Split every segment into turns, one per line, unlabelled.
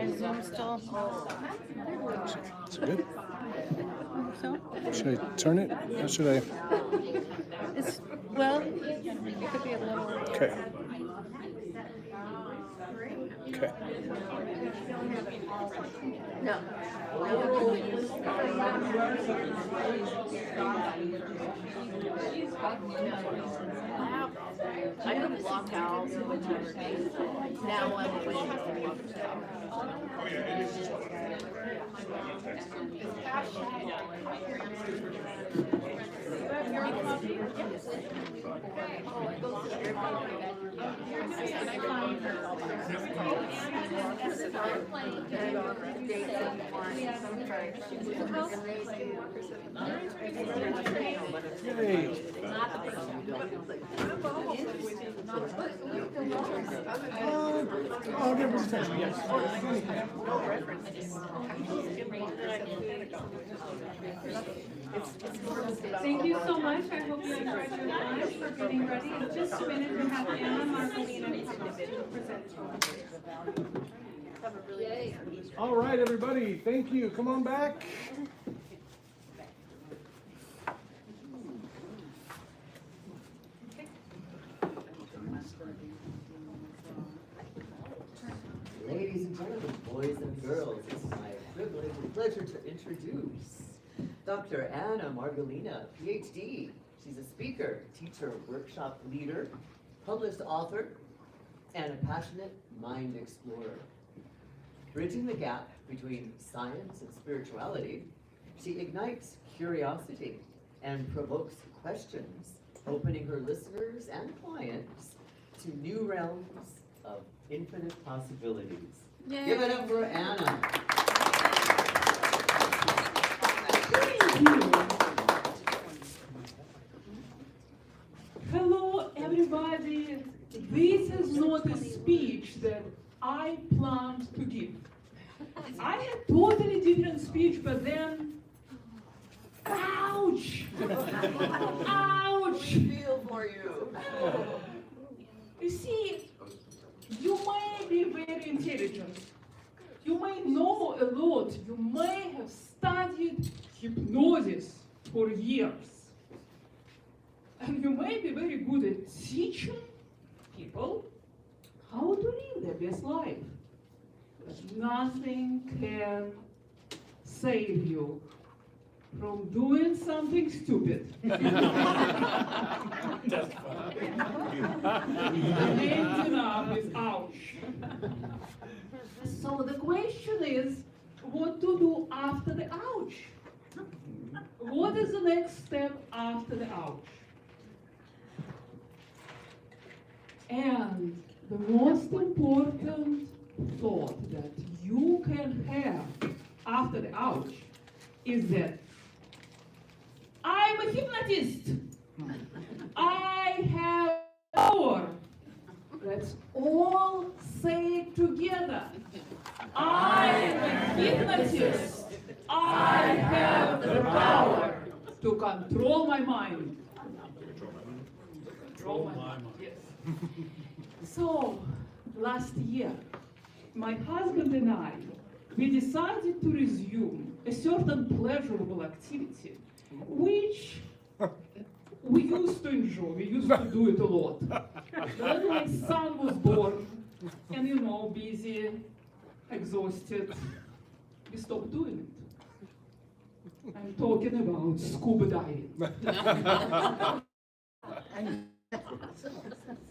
my Zoom still?
Is it good?
So?
Should I turn it? Or should I?
It's, well, it could be a little.
Okay. Okay.
No. I could block out whichever day. Now I'm waiting for blocked out.
Yay. I'll give his attention. Yes.
Thank you so much. I hope you enjoyed your lunch. We're getting ready. In just a minute, we have Anna Marcolina to present to us.
All right, everybody. Thank you. Come on back.
Ladies and gentlemen, boys and girls, it's my privilege and pleasure to introduce Dr. Anna Marcolina, PhD. She's a speaker, teacher, workshop leader, published author, and a passionate mind explorer. Bridging the gap between science and spirituality, she ignites curiosity and provokes questions, opening her listeners and clients to new realms of infinite possibilities.
Yay.
Give it up for Anna.
Hello, everybody. This is not a speech that I planned to give. I had totally different speech, but then, ouch! Ouch!
Feel for you.
You see, you may be very intelligent. You may know a lot. You may have studied hypnosis for years. And you may be very good at teaching people how to live their best life. But nothing can save you from doing something stupid. Ending up is ouch. So the question is, what to do after the ouch? What is the next step after the ouch? And the most important thought that you can have after the ouch is that I'm a hypnotist. I have power. Let's all say it together. I'm a hypnotist. I have the power to control my mind. Control my mind. Yes. So, last year, my husband and I, we decided to resume a certain pleasurable activity, which we used to enjoy. We used to do it a lot. Then my son was born, and you know, busy, exhausted, we stopped doing it. I'm talking about scuba diving.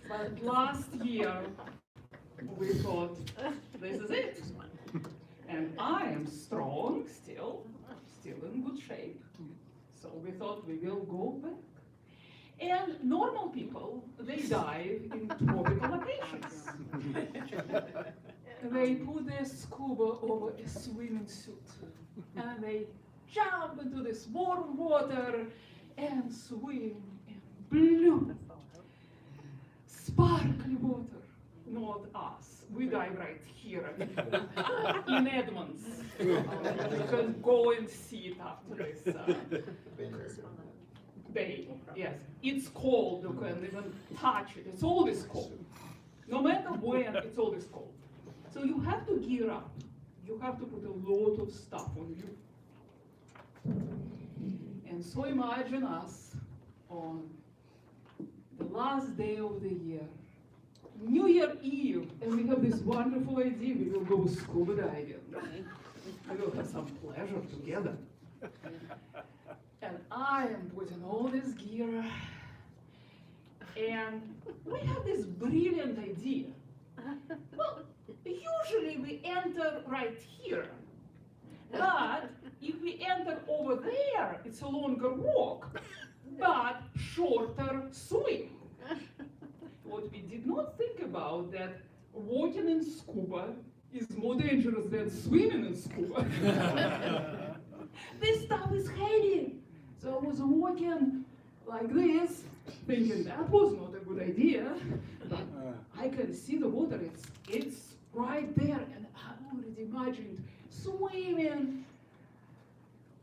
But last year, we thought, this is it. And I am strong still in good shape. So we thought we will go back. And normal people, they dive in tropical locations. They put their scuba over a swimming suit. And they jump into this warm water and swim in blue, sparkly water. Not us. We dive right here in Edmonds. You can go and see it after this bay. Yes, it's cold. You can even touch it. It's always cold. No matter when, it's always cold. So you have to gear up. you have to put a lot of stuff on you. And so imagine us on the last day of the year, New Year Eve, and we have this wonderful idea, we will go scuba diving. We will have some pleasure together. And I am putting all this gear, and we have this brilliant idea. Well, usually we enter right here, but if we enter over there, it's a longer walk, but shorter swim. What we did not think about that walking in scuba is more dangerous than swimming in scuba. This stuff is heavy. So I was walking like this, thinking that was not a good idea. But I can see the water, it's right there, and I already imagined swimming.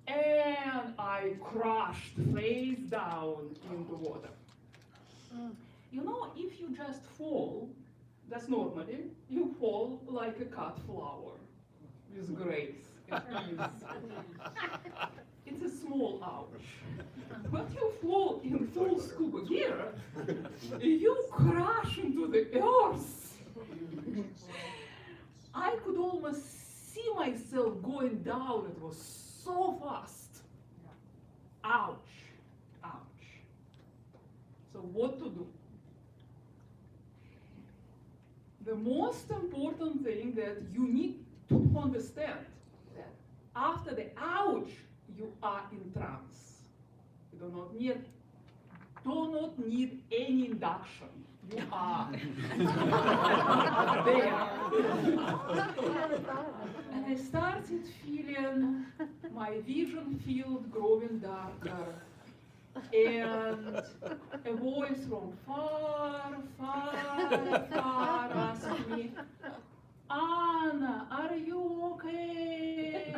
And I crashed face down in the water. You know, if you just fall, that's normally, you fall like a cut flower with grace and ease. It's a small ouch. But you fall in full scuba gear, you crash into the earth. I could almost see myself going down. It was so fast. Ouch, ouch. So what to do? The most important thing that you need to understand that after the ouch, you are in trance. You do not need any induction. You are there. And I started feeling my vision field growing darker, and a voice from far, far, far asked me, "Anna, are you okay?"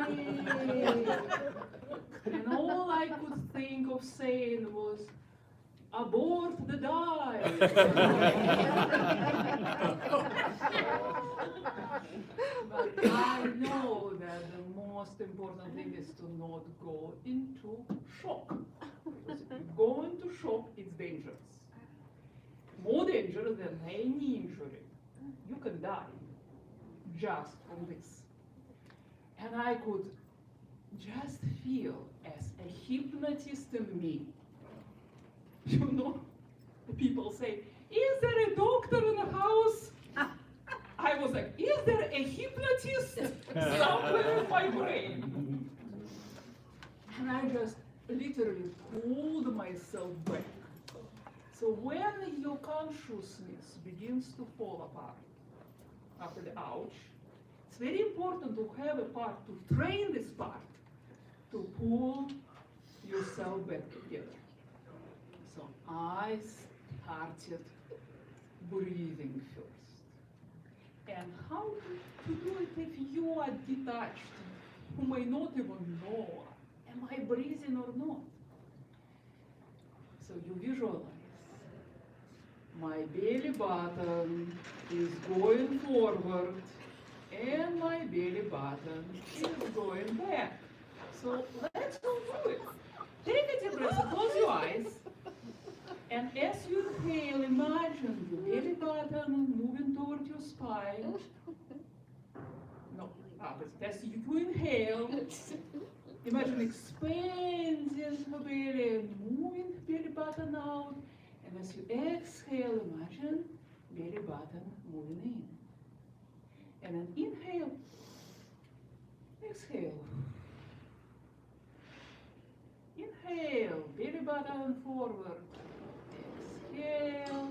And all I could think of saying was, "Abort the dive." But I know that the most important thing is to not go into shock. Because if you go into shock, it's dangerous. More dangerous than any injury. You can die just from this. And I could just feel as a hypnotist in me. You know, people say, "Is there a doctor in the house?" I was like, "Is there a hypnotist somewhere in my brain?" And I just literally pulled myself back. So when your consciousness begins to fall apart after the ouch, it's very important to have a part, to train this part, to pull yourself back together. So I started breathing first. And how to do it if you are detached, who may not even know, am I breathing or not? So you visualize, my belly button is going forward, and my belly button is going back. So let's go through it. Take a deep breath, close your eyes. And as you inhale, imagine your belly button moving toward your spine. No, opposite. As you inhale, imagine expanding the belly and moving the belly button out. And as you exhale, imagine belly button moving in. And then inhale, exhale. Inhale, belly button forward. Exhale,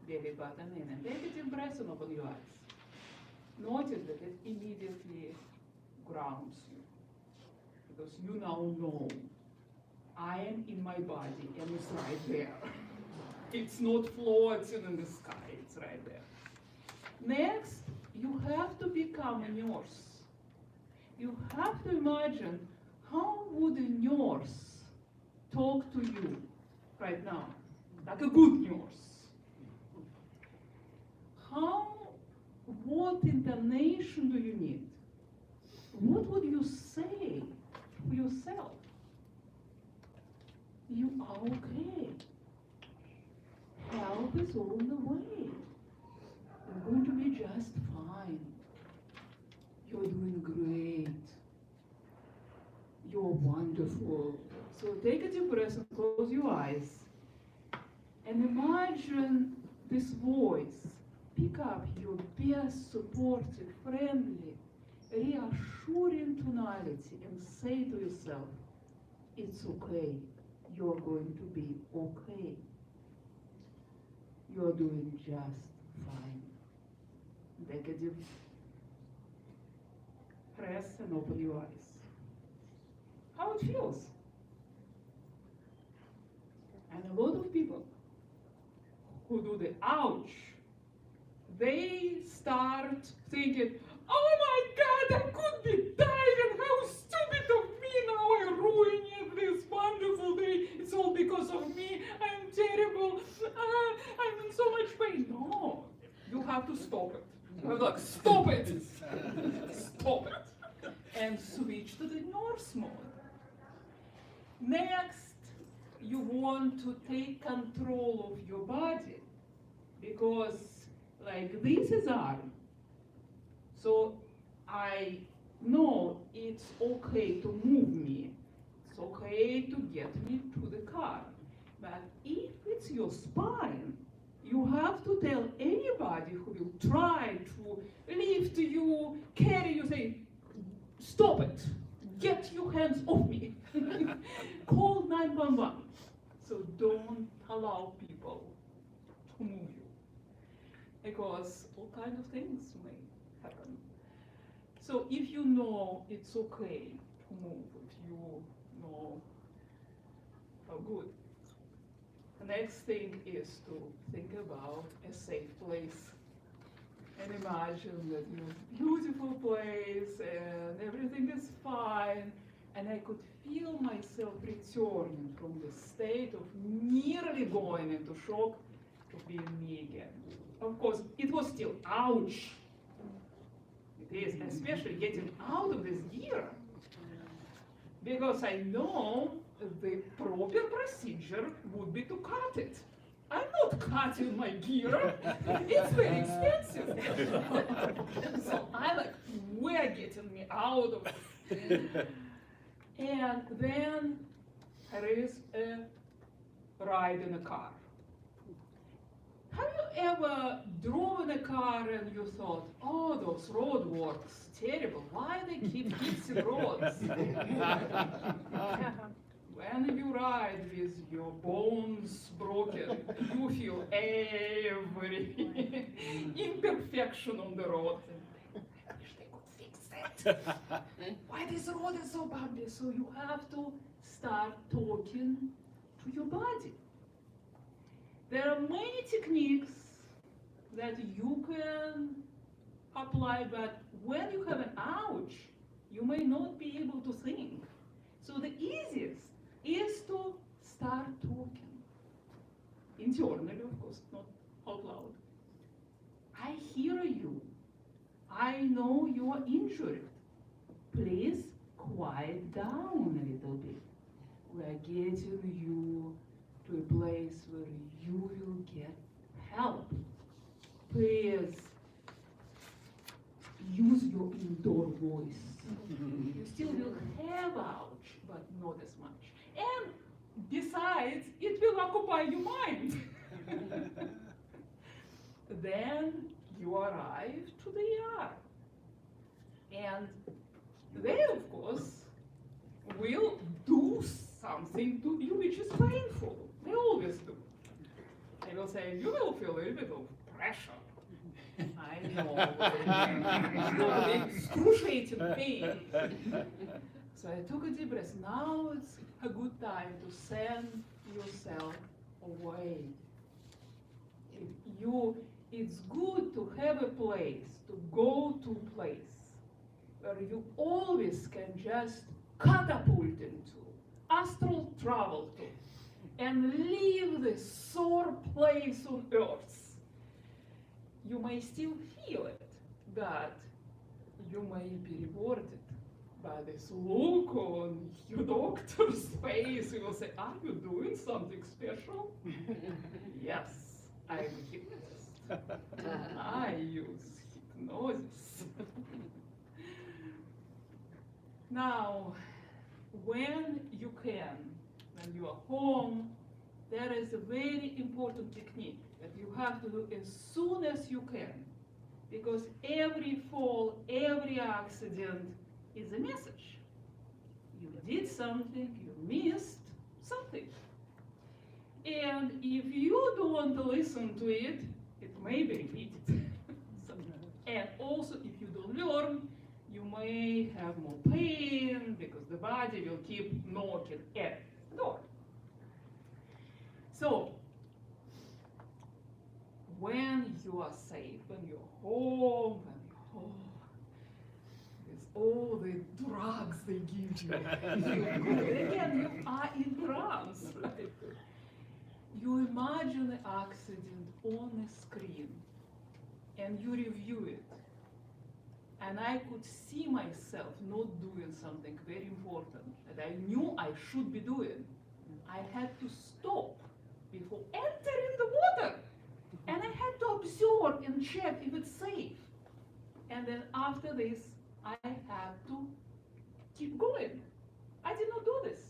belly button in. And take a deep breath and open your eyes. Notice that it immediately grounds you. Because you now know, I am in my body and it's right there. It's not floating in the sky, it's right there. Next, you have to become a nurse. You have to imagine, how would a nurse talk to you right now? Like a good nurse. What intonation do you need? say to yourself, you are okay. Help is on the way. You're going to be just fine. You're doing great. You're wonderful. So take a deep breath and close your eyes. And imagine this voice. Pick up your best, supportive, friendly, reassuring tonality and say to yourself, it's okay. You're going to be okay. You're doing just fine. Take a deep breath and open your eyes. How it feels? And a lot of people who do the ouch, they start thinking, oh my God, I could be dying, and how stupid of me, now I ruined this wonderful day, it's all because of me, I'm terrible, I'm in so much pain. No, you have to stop it. You have to like, stop it, stop it, and switch to the nurse mode. Next, you want to take control of your body, because like this is arm. So I know it's okay to move me. It's okay to get me to the car. But if it's your spine, you have to tell anybody who will try to lift you, carry you, say, stop it. Get your hands off me. Call 911. So don't allow people to move you, because all kinds of things may happen. So if you know it's okay to move, if you know how good, the next thing is to think about a safe place. And imagine that you're in a beautiful place and everything is fine, and I could feel myself returning from the state of nearly going into shock to being me again. Of course, it was still ouch. It is, especially getting out of this gear. Because I know the proper procedure would be to cut it. I'm not cutting my gear. It's very expensive. So I like, we're getting me out of it. And then there is a ride in a car. Have you ever driven a car and you thought, oh, those roadworks, terrible, why they keep fixing roads? When you ride with your bones broken, you feel every imperfection on the road. I wish they could fix that. Why this road is so bumpy? So you have to start talking to your body. There are many techniques that you can apply, but when you have an ouch, you may not be able to think. So the easiest is to start talking. Internally, of course, not out loud. I hear you. I know you are injured. Please quiet down a little bit. We are getting you to a place where you will get help. Please use your indoor voice. You still will have ouch, but not as much. And besides, it will occupy your mind. Then you arrive to the ER. And they, of course, will do something to you which is painful. They always do. They will say, you will feel a little bit of pressure. I know. It's not an excruciating pain. So I took a deep breath. Now it's a good time to send yourself away. It's good to have a place, to go to a place where you always can just catapult into, astral travel to, and leave this sore place on earth. You may still feel it, but you may be rewarded But this look on your doctor's face, he will say, are you doing something special? Yes, I'm a hypnotist. I use hypnosis. Now, when you can, when you are home, there is a very important technique that you have to do as soon as you can. Because every fall, every accident is a message. You did something, you missed something. And if you don't listen to it, it may be repeated. And also, if you don't learn, you may have more pain because the body will keep knocking at the door. So, when you are safe, when you're home, with all the drugs they give you, again, you are in trance, right? You imagine the accident on the screen, and you review it. And I could see myself not doing something very important that I knew I should be doing. I had to stop before entering the water. And I had to observe and check if it's safe. And then after this, I had to keep going. I did not do this.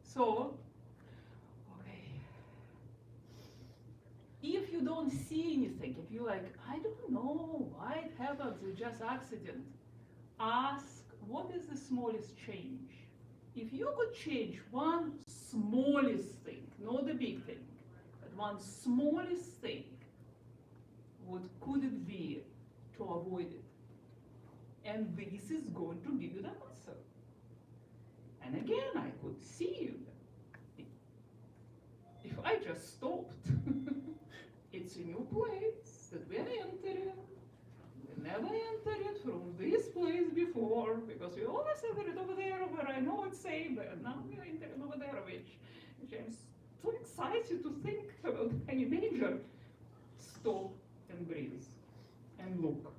So, okay. If you don't see anything, if you're like, I don't know why it happens, it's just accident, ask, what is the smallest change? If you could change one smallest thing, not the big thing, but one smallest thing, what could it be to avoid it? And this is going to give you the answer. And again, I could see you. If I just stopped, it's a new place that we're entering. We never entered it from this place before, because we always entered it over there where I know it's safe, and now we're entering over there, which I'm so excited to think about any danger. Stop and breathe and look.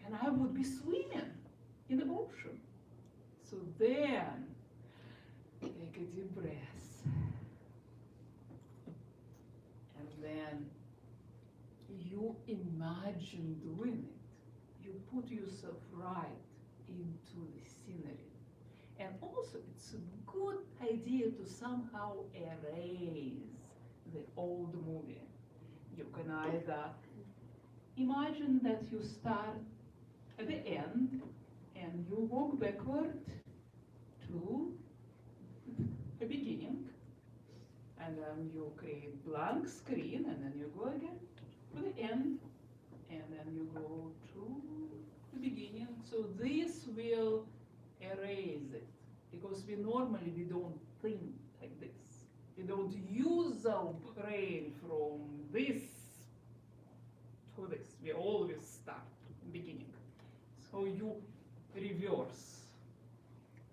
And I would be swimming in the ocean. So then, take a deep breath. And then you imagine doing it. You put yourself right into the scenery. And also, it's a good idea to somehow erase the old movie. You can either imagine that you start at the end and you walk backward to the beginning, and then you create blank screen, and then you go again to the end, and then you go to the beginning. So this will erase it, because we don't think like this. We don't use our brain from this to this. We always start in the beginning. So you reverse.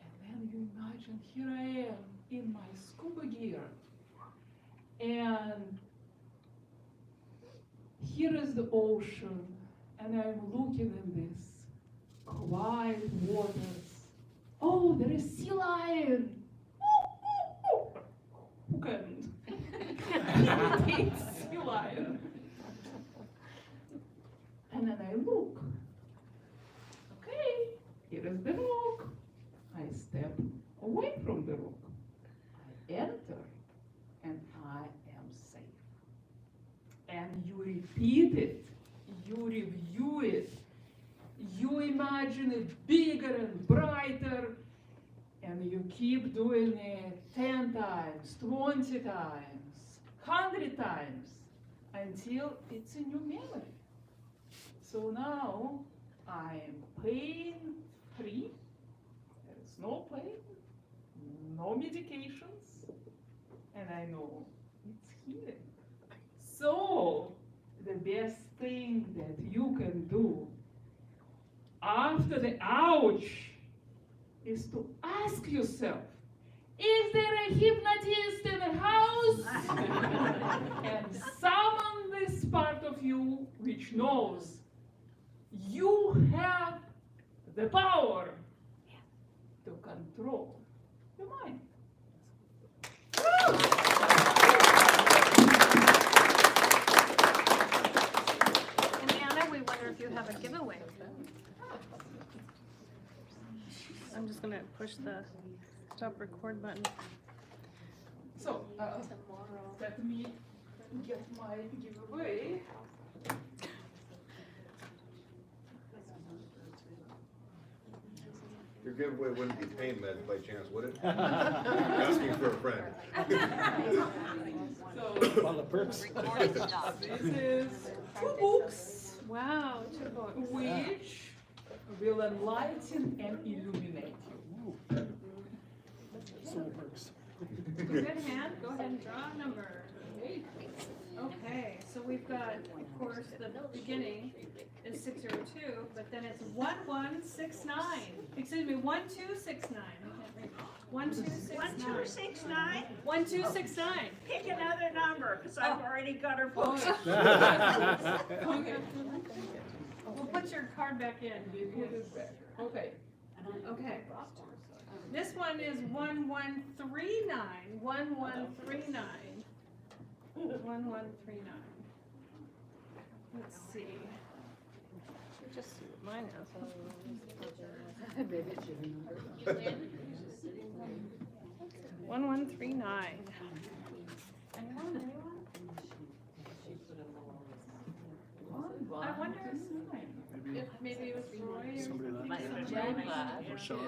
And then you imagine, here I am in my scuba gear. And here is the ocean, and I'm looking in this quiet waters. Oh, there is sea lion. Who can imitate sea lion? And then I look. Okay, here is the rock. I step away from the rock. I enter, and I am safe. And you repeat it. You review it. You imagine it bigger and brighter, and you keep doing it 10 times, 20 times, 100 times, until it's in your memory. So now I am pain-free. There is no pain, no medications, and I know it's healing. So the best thing that you can do after the ouch is to ask yourself, is there a hypnotist in the house? And summon this part of you which knows you have the power control your mind.
And Anna, we wonder if you have a giveaway. I'm just gonna push the stop record button.
So, let me get my giveaway.
Your giveaway wouldn't be pain meds by chance, would it? Asking for a friend.
So,
All the perks.
this is 2 books
Wow, 2 books.
which will enlighten and illuminate you.
Soul perks.
Good hand, go ahead and draw a number. Okay, so we've got, of course, the beginning is 602, but then it's 1169. Excuse me, 1269. I can't read. 1269.
1269?
1269.
Pick another number, because I've already got her booked.
Okay.
We'll put your card back in.
Put it back. Okay.
Okay. This one is 1139. 1139. 1139. Let's see. Should just see what mine is. 1139. Anyone? I wonder if maybe it was Roy or
Somebody left.
Jen.
Or Sean.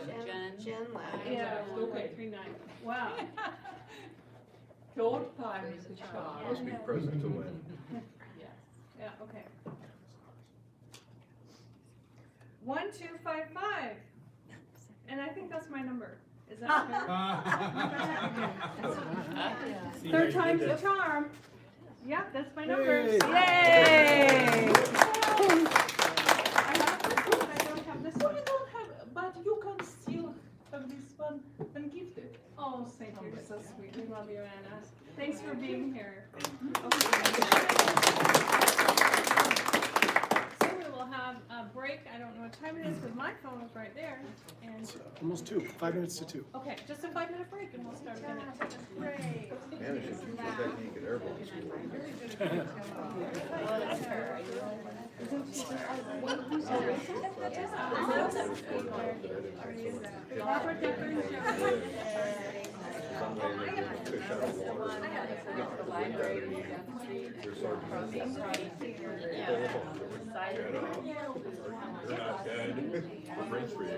Jen. Yeah,
Okay.
39. Wow.
Third time is the charm.
Must be present to win.
Yeah, okay. 1255. And I think that's my number. Is that fair? Third time's the charm. Yeah, that's my number.
Yay.
Yay!
I have this one.
I don't have this
So
one.
you don't have, but you can still have this one and gift it.
Oh, thank you. You're so sweet. We love you, Anna. Thanks for being here. So we will have a break. I don't know what time it is because my phone is right there. And
Almost 2. 5 minutes to 2.
okay, just a 5-minute break and we'll start again at 10. Great.
Man, it should be technique at airborne school.
Robert Deckers.
Someday they're gonna fish out of water. Not the wind out of the, their sergeant.
You're not dead. We're friends for you.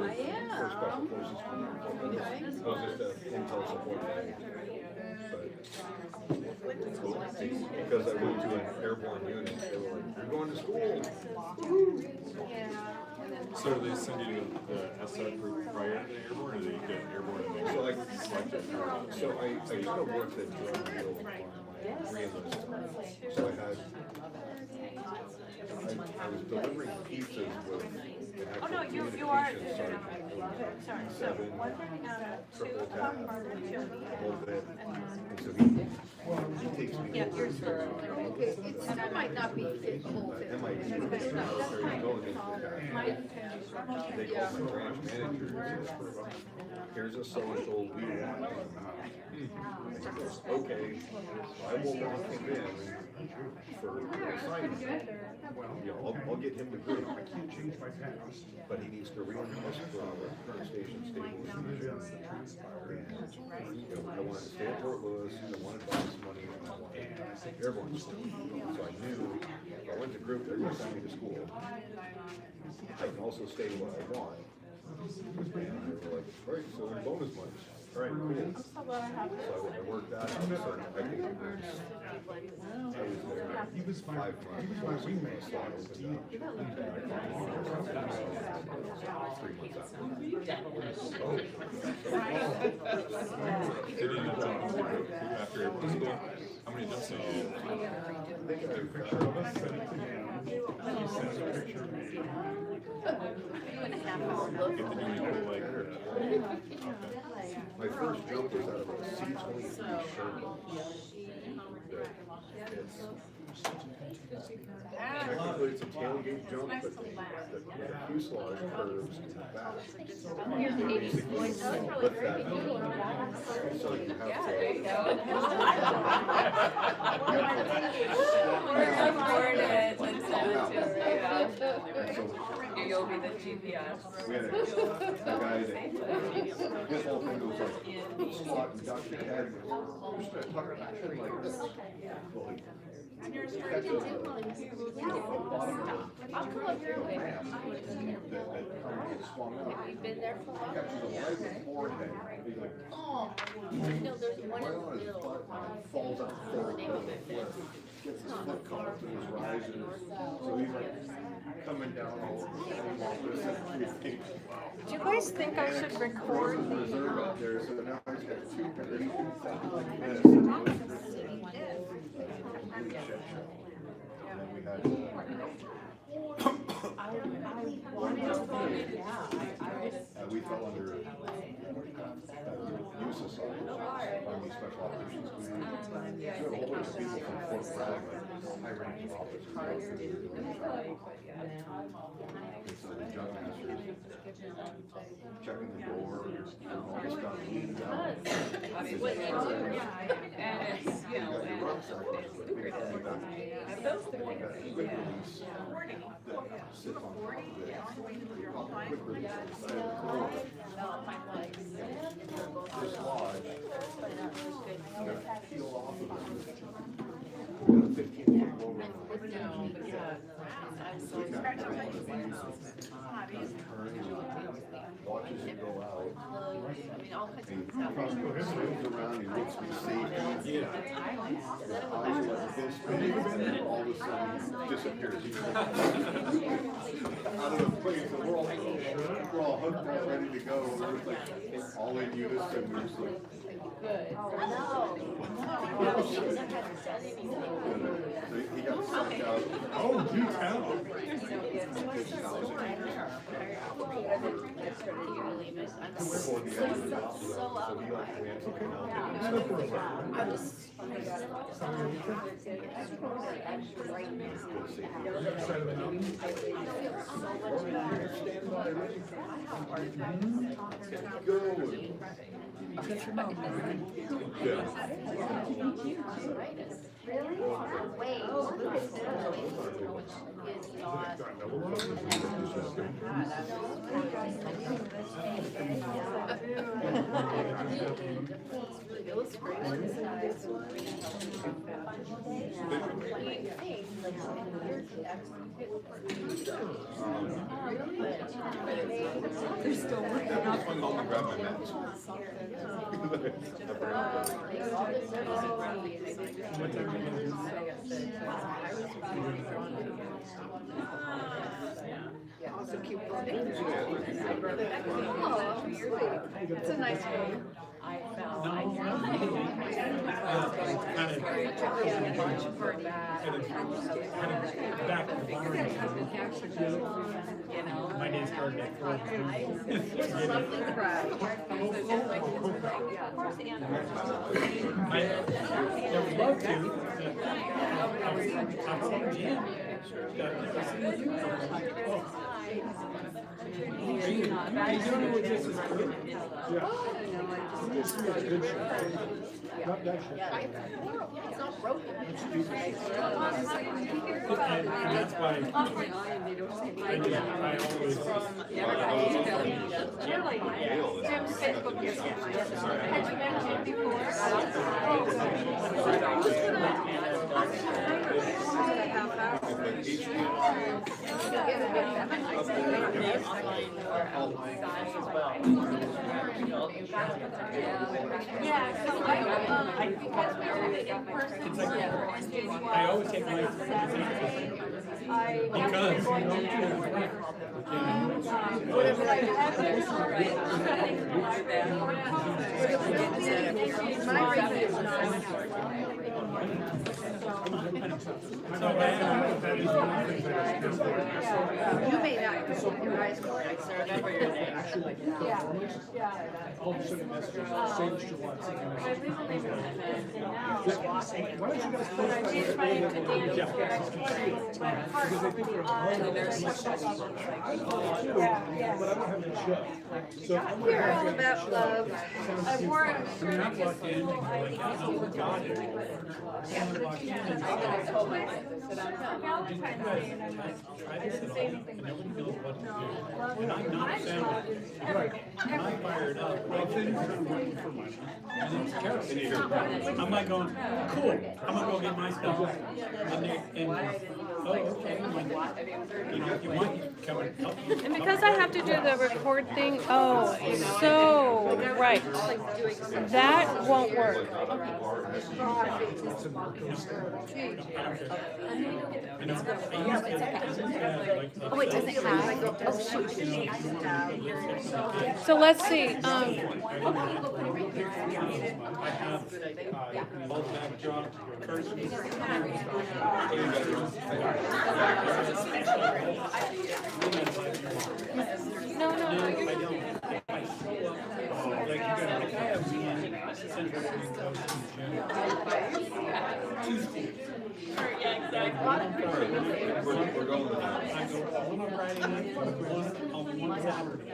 I am. For special forces. I was just an intel support guy. Because I went to an airborne unit, they were like, you're going to school.
So they send you to the SR group prior to the airborne, or they get airborne and then
So I,
selected?
so I kind of worked at drug deal on my re-enlist. So I was delivering pizzas with an
Oh, no,
actual
you are.
communications sergeant.
Sorry. So
Seven,
1
triple
2
tap,
Harvard, 2.
a little bit. And so he takes me.
Yeah, yours.
Okay, it still might not be fit the whole thing.
MIT, military intelligence guy. They call my branch manager and says, here's a social, we want him. Okay, I will lock him in for an assignment. You know, I'll get him the group. I can't change my past. But he needs to re-enlist for our current station stabilization. You know, I wanted to stay at Fort Lewis, I wanted to buy some money, and I wanted airborne school. So I knew if I went to group, they're gonna send me to school. I can also stay what I want. And they were like, right, so there's bonus money. All right, cool. So I worked that out, so I think it was, I was there, he was 5 months. He was my wingman, so I opened up. 3 months out.
Did you jump after airborne school? How many jumps did you do? Get the new like
My first jump was out of a C-23 Sherman. Technically, it's a tailgate jump, but the fuselage curves in the back.
Here's the 80s voice.
With that, so you have
You'll be the GPS.
we had a guy that, his whole thing was like, squat and duck your head, and just tuck your head like this. Well, he catches the
I'll come up your way.
that swung up.
You've been there for a while?
Catches him right in the forehead. He's like,
Oh, no, there's one in
right
the
on his
middle.
butt, falls out forward, gets his foot caught up in his rises. So he's like coming down all this.
Do you guys think I should record the,
Reserve up there, so now he's got two parachutes out like this. And then we had, we fell under use of science on these special operations committee. So a whole bunch of people from Fort Bragg, high ranking officers. And so the jump masters checking the door, and all this stuff leading out.
What you do, and it's, you know, and it's lucrative. Those
Quick release that sits on top of it. Quick release on the side of the door. Dislodge. You gotta peel off of it. You got a 15-foot rover. Watches it go out. He swings around, he looks for safety. Yeah. Eyes are like this big, and then all of a sudden disappears. He's out of the place, and we're all hooked up, ready to go. We're like all in unison. We're just like, so he got sucked out.
Oh, you tell.
Before the end of the job, so he like ran something out. Stand by, ready. Go. Yeah.
Really? Wait, look at this. It's not.
they're still working
That was fun to grab my meds.
Also keep going. Oh, sweet. It's a nice one.
I felt.
My day started at 4.
It's a lovely crowd.
I would love to. I'm from Jim. You don't know what this is good? Yeah. This is a good show. Not that show.
It's not broken.
And that's why I always.
Jim's Facebook is had you met Jim before? Yeah, because we were in person.
I always take my because
Whatever I have. My reason is not.
so that is
You may not know your eyes go like that.
Actual performance, all of a sudden messages changed to what?
I legally moved and now.
Why don't you guys
When I did try to dance
Yeah.
where I put my heart
Because they think they're hard.
on. Yeah.
But I don't have any show. So I'm gonna
We're
have
all
to-
about love.
I wore a shirt
I walked in,
so I think it's
oh, God. I walked in and
I told my friends, I said, I'm
for
not.
Valentine's Day and I'm like,
I didn't say anything, but nobody knows what to do.
love
And I'm not
I'm
sound.
loved everything.
And I fired up. Well, then you're kind of waiting for my, and it's terrible. I'm like going, cool, I'm gonna go get my stuff. And they, and, oh, okay, I'm like, you know, if you want, you come and help me.
And because I have to do the record thing, oh, so, right. That won't work.
You know, I used to, like,
Oh, it doesn't have, oh, shoot.
So let's see,
I have, all backdrop, curtains.
no,
No, I don't. I show up, like, you got, like, I have one central Green Coast in the gym. Tuesday.
We're going to.
I go one on Friday night, one Saturday.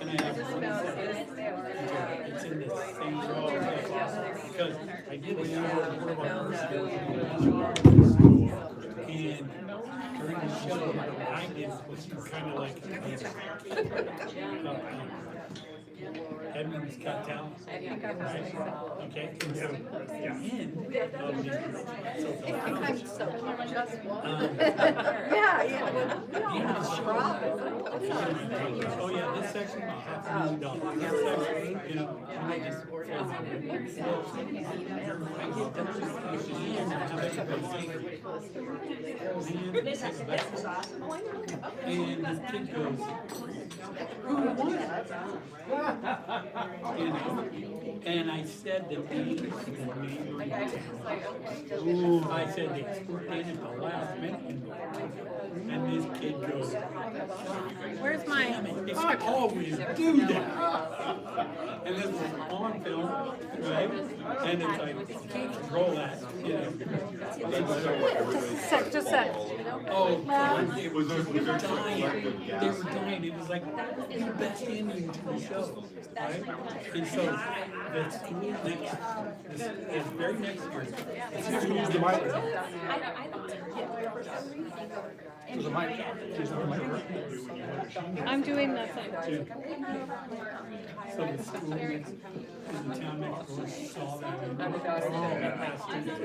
And I have one Saturday. It's in the same row. Because I did the one of our first and during the show, I did was kind of like Edmund's Got Talent. Right? Okay. And so,
I'm so just
um,
Yeah,
oh yeah, this section, $500,000. This section, you know, and I just, I get done with the end, and have everybody and the kid goes, who won it? You know, and I said the name of the neighbor. I said they swooped in at the last minute, and this kid goes,
where's my,
I always do that. And this was on film, right? And it's like, you can't control that, you know.
just a sec.
Oh, they were dying. They were dying. It was like the best ending to the show, right? And so the school next, this very next year, it's school the mic.
I'm doing nothing.
So the school next, in the town next door saw that and asked them to do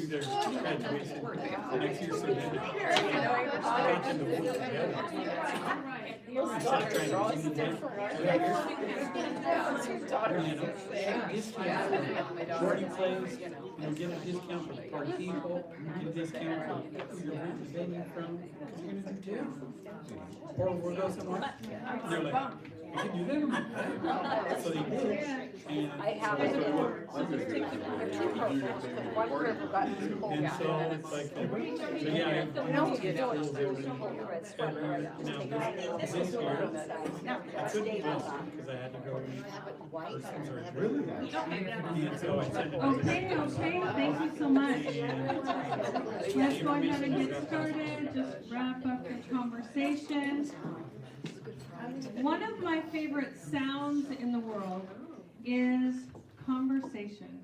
their graduation next year. So then got them to work together. Instead of trying to keep them party plays, you know, get a discount for party people, get a discount for who you're representing from, because you're gonna do too. Or we'll go somewhere, and they're like, you can do that in my bag. So they did, and. And so it's like, so yeah, I have schools every, now this year, I couldn't go because I had to go for some surgery. And so I sent it.
Okay, thank you so much. Let's go ahead and get started, just wrap up the conversation. One of my favorite sounds in the world is conversation.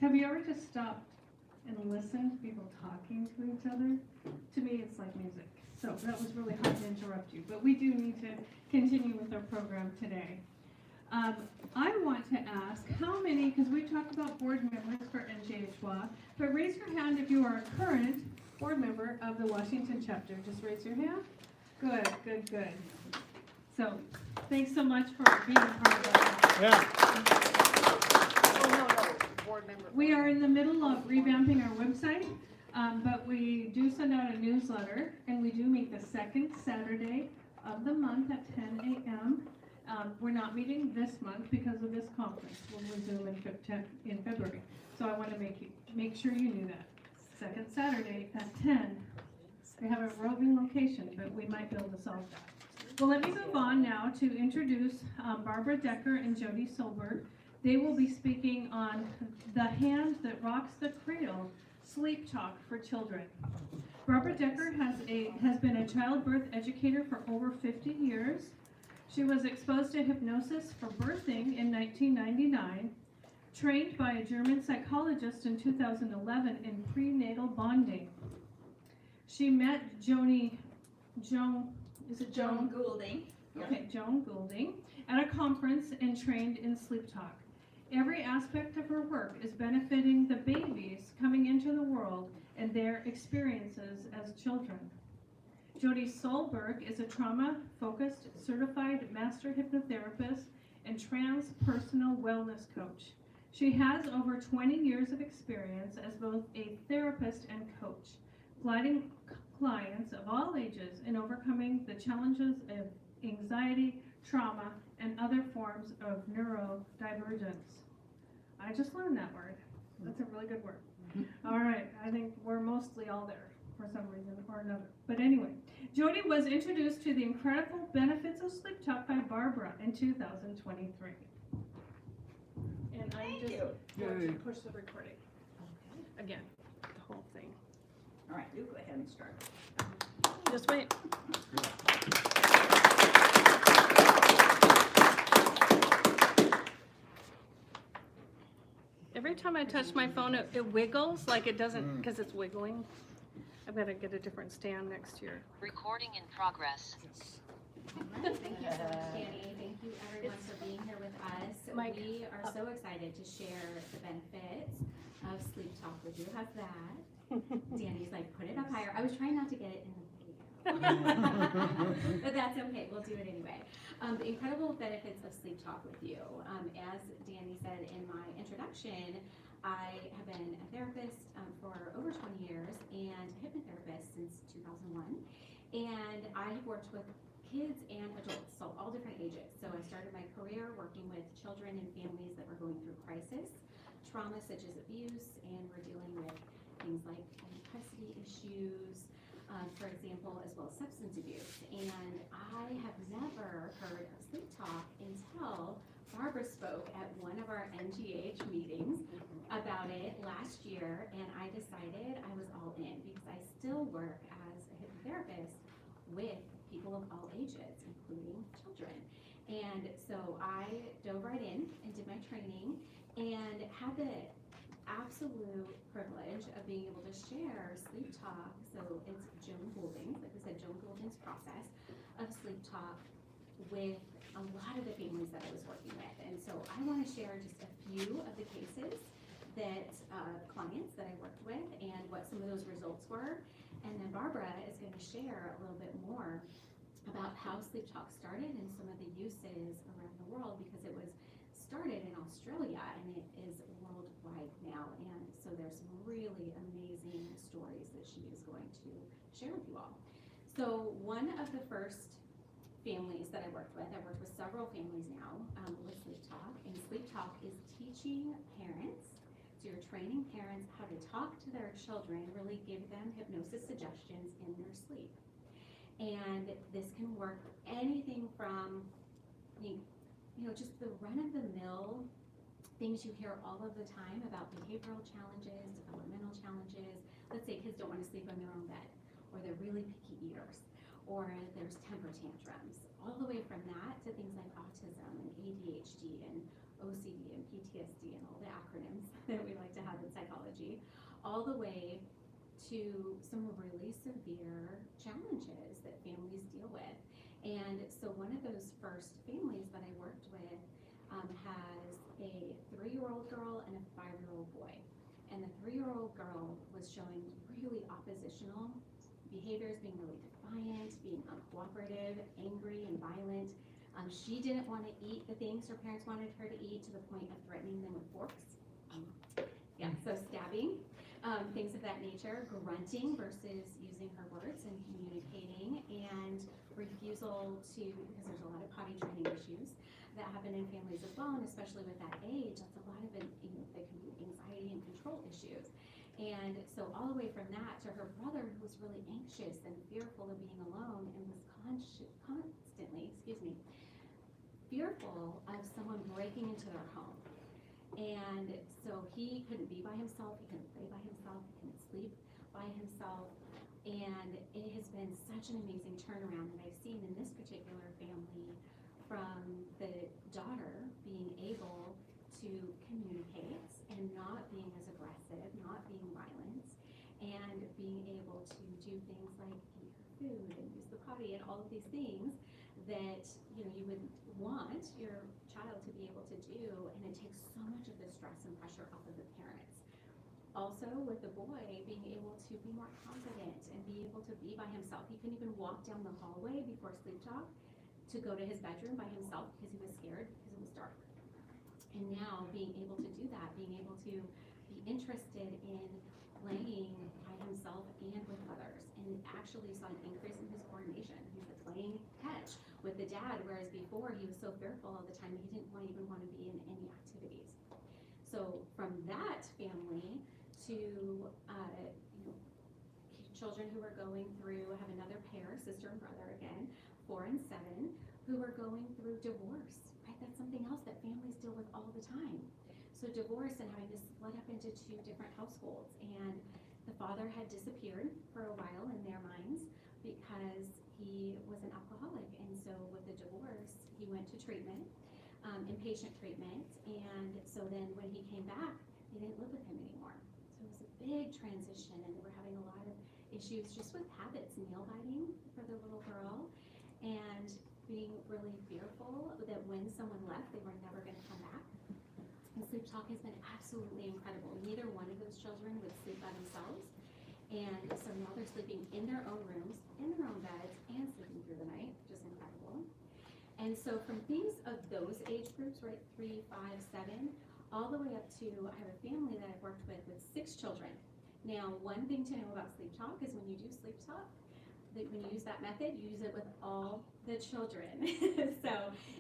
Have you ever just stopped and listened to people talking to each other? To me, it's like music. So that was really hard to interrupt you, but we do need to continue with our program today. I want to ask how many, because we talked about board members for NJHWA, but raise your hand if you are a current board member of the Washington chapter. Just raise your hand. Good, good, good. So, thanks so much for being part of that. We are in the middle of revamping our website, but we do send out a newsletter, and we do meet the second Saturday of the month at 10 a.m. We're not meeting this month because of this conference. We'll resume in February. So I want to make sure you knew that. Second Saturday at 10 We have a roving location, but we might be able to solve that. Well, let me move on now to introduce Barbara Decker and Jody Solberg. They will be speaking on the hand that rocks the cradle, sleep talk for children. Barbara Decker has been a childbirth educator for over 50 years. She was exposed to hypnosis for birthing in 1999, trained by a German psychologist in 2011 in prenatal bonding. She met Joan
Goulding.
Okay, Joan Goulding at a conference and trained in sleep talk. Every aspect of her work is benefiting the babies coming into the world and their experiences as children. Jody Solberg is a trauma-focused certified master hypnotherapist and transpersonal wellness coach. She has over 20 years of experience as both a therapist and coach, guiding clients of all ages in overcoming the challenges of anxiety, trauma, and other forms of neurodivergence. I just learned that word. That's a really good word. All right, I think we're mostly all there for some reason or another. But anyway, Jody was introduced to the incredible benefits of sleep talk by Barbara in 2023. And I'm just going to push the recording. Again, the whole thing.
All right, you go ahead and start.
Just wait. Every time I touch my phone, it wiggles, like it doesn't, because it's wiggling. I've got to get a different stand next year.
Recording in progress.
Thank you so much, Danny. Thank you everyone for being here with us.
Mike.
We are so excited to share the benefits of sleep talk with you. How's that? Danny's like, put it up higher. I was trying not to get it in the video. But that's okay, we'll do it anyway. The incredible benefits of sleep talk with you. As Danny said in my introduction, I have been a therapist for over 20 years and a hypnotherapist since 2001. And I have worked with kids and adults, so all different ages. So I started my career working with children and families that were going through crisis, trauma such as abuse, and we're dealing with things like custody issues, for example, as well as substance abuse. And I have never heard of sleep talk until Barbara spoke at one of our NGH meetings about it last year, and I decided I was all in because I still work as a hypnotherapist with people of all ages, including children. And so I dove right in and did my training and had the absolute privilege of being able to share sleep talk. So it's Joan Goulding's, like I said, Joan Goulding's process of sleep talk with a lot of the families that I was working with. And so I want to share just a few of the cases that clients that I worked with and what some of those results were. And then Barbara is going to share a little bit more about how sleep talk started and some of the uses around the world, because it was started in Australia and it is worldwide now. And so there's some really amazing stories that she is going to share with you all. So one of the first families that I worked with several families now with sleep talk, and sleep talk is teaching parents, so you're training parents how to talk to their children, really give them hypnosis suggestions in their sleep. And this can work anything from, you know, just the run-of-the-mill things you hear all of the time about behavioral challenges, developmental challenges. Let's say kids don't want to sleep on their own bed, or they're really picky eaters, or there's temper tantrums, all the way from that to things like autism and ADHD and OCD and PTSD and all the acronyms that we like to have in psychology, all the way to some really severe challenges that families deal with. And so one of those first families that I worked with has a 3-year-old girl and a 5-year-old boy. And the 3-year-old girl was showing really oppositional behaviors, being really defiant, being uncooperative, angry and violent. She didn't want to eat the things her parents wanted her to eat, to the point of threatening them with forks. So stabbing, things of that nature, grunting versus using her words and communicating, and refusal to, because there's a lot of potty training issues that happen in families as well, and especially with that age, that's a lot of it, you know, there can be anxiety and control issues. And so all the way from that to her brother, who was really anxious and fearful of being alone and was constantly, fearful of someone breaking into their home. And so he couldn't be by himself, he couldn't play by himself, he couldn't sleep by himself. And it has been such an amazing turnaround that I've seen in this particular family, from the daughter being able to communicate and not being as aggressive, not being violent, and being able to do things like eat her food and use the potty and all of these things that you would want your child to be able to do, and it takes so much of the stress and pressure off of the parents. Also, with the boy being able to be more confident and be able to be by himself. He couldn't even walk down the hallway before sleep talk to go to his bedroom by himself because he was scared because it was dark. And now being able to do that, being able to be interested in playing by himself and with others, and actually saw an increase in his coordination. He's playing catch with the dad, whereas before he was so fearful all the time he didn't even want to be in any activities. So from that family to children who are going through, I have another pair, sister and brother again, 4 and 7, who are going through divorce, right? That's something else that families deal with all the time. So divorce and having to split up into 2 different households. And the father had disappeared for a while in their minds because he was an alcoholic. And so with the divorce, he went to treatment, inpatient treatment. And so then when he came back, they didn't live with him anymore. So it was a big transition, and they were having a lot of issues just with habits, nail biting for the little girl, and being really fearful that when someone left, they were never going to come back. And sleep talk has been absolutely incredible. Neither one of those children would sleep by themselves, and so now they're sleeping in their own rooms, in their own beds, and sleeping through the night, which is incredible. And so from things of those age groups, right, 3, 5, 7, all the way up to, I have a family that I've worked with 6 children. Now, one thing to know about sleep talk is when you do sleep talk, that when you use that method, you use it with all the children. So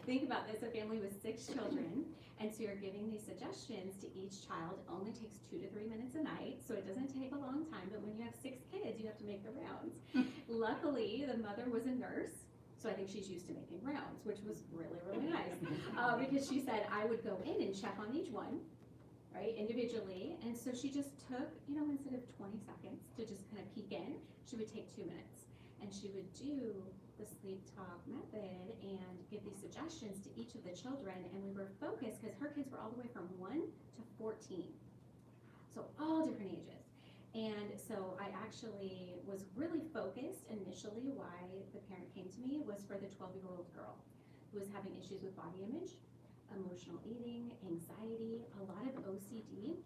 think about this, a family with 6 children, and so you're giving these suggestions to each child. It only takes 2 to 3 minutes a night, so it doesn't take a long time, but when you have 6 kids, you have to make the rounds. Luckily, the mother was a nurse, so I think she's used to making rounds, which was really, really nice, because she said I would go in and check on each one, right, individually. And so she just took, instead of 20 seconds to just kind of peek in, she would take 2 minutes. And she would do the sleep talk method and give these suggestions to each of the children. And we were focused because her kids were all the way from 1 to 14. So all different ages. And so I actually was really focused initially. Why the parent came to me was for the 12-year-old girl who was having issues with body image, emotional eating, anxiety, a lot of OCD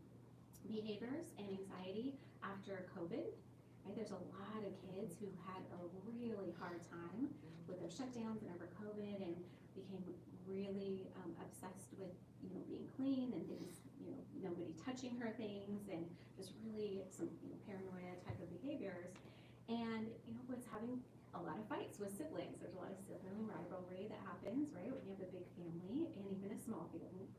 behaviors and anxiety after COVID. Right? There's a lot of kids who had a really hard time with their shutdowns and over COVID, and became really obsessed with being clean and things, nobody touching her things, and just really some paranoia type of behaviors. And was having a lot of fights with siblings. There's a lot of sibling rivalry that happens, right, when you have a big family and even a small family.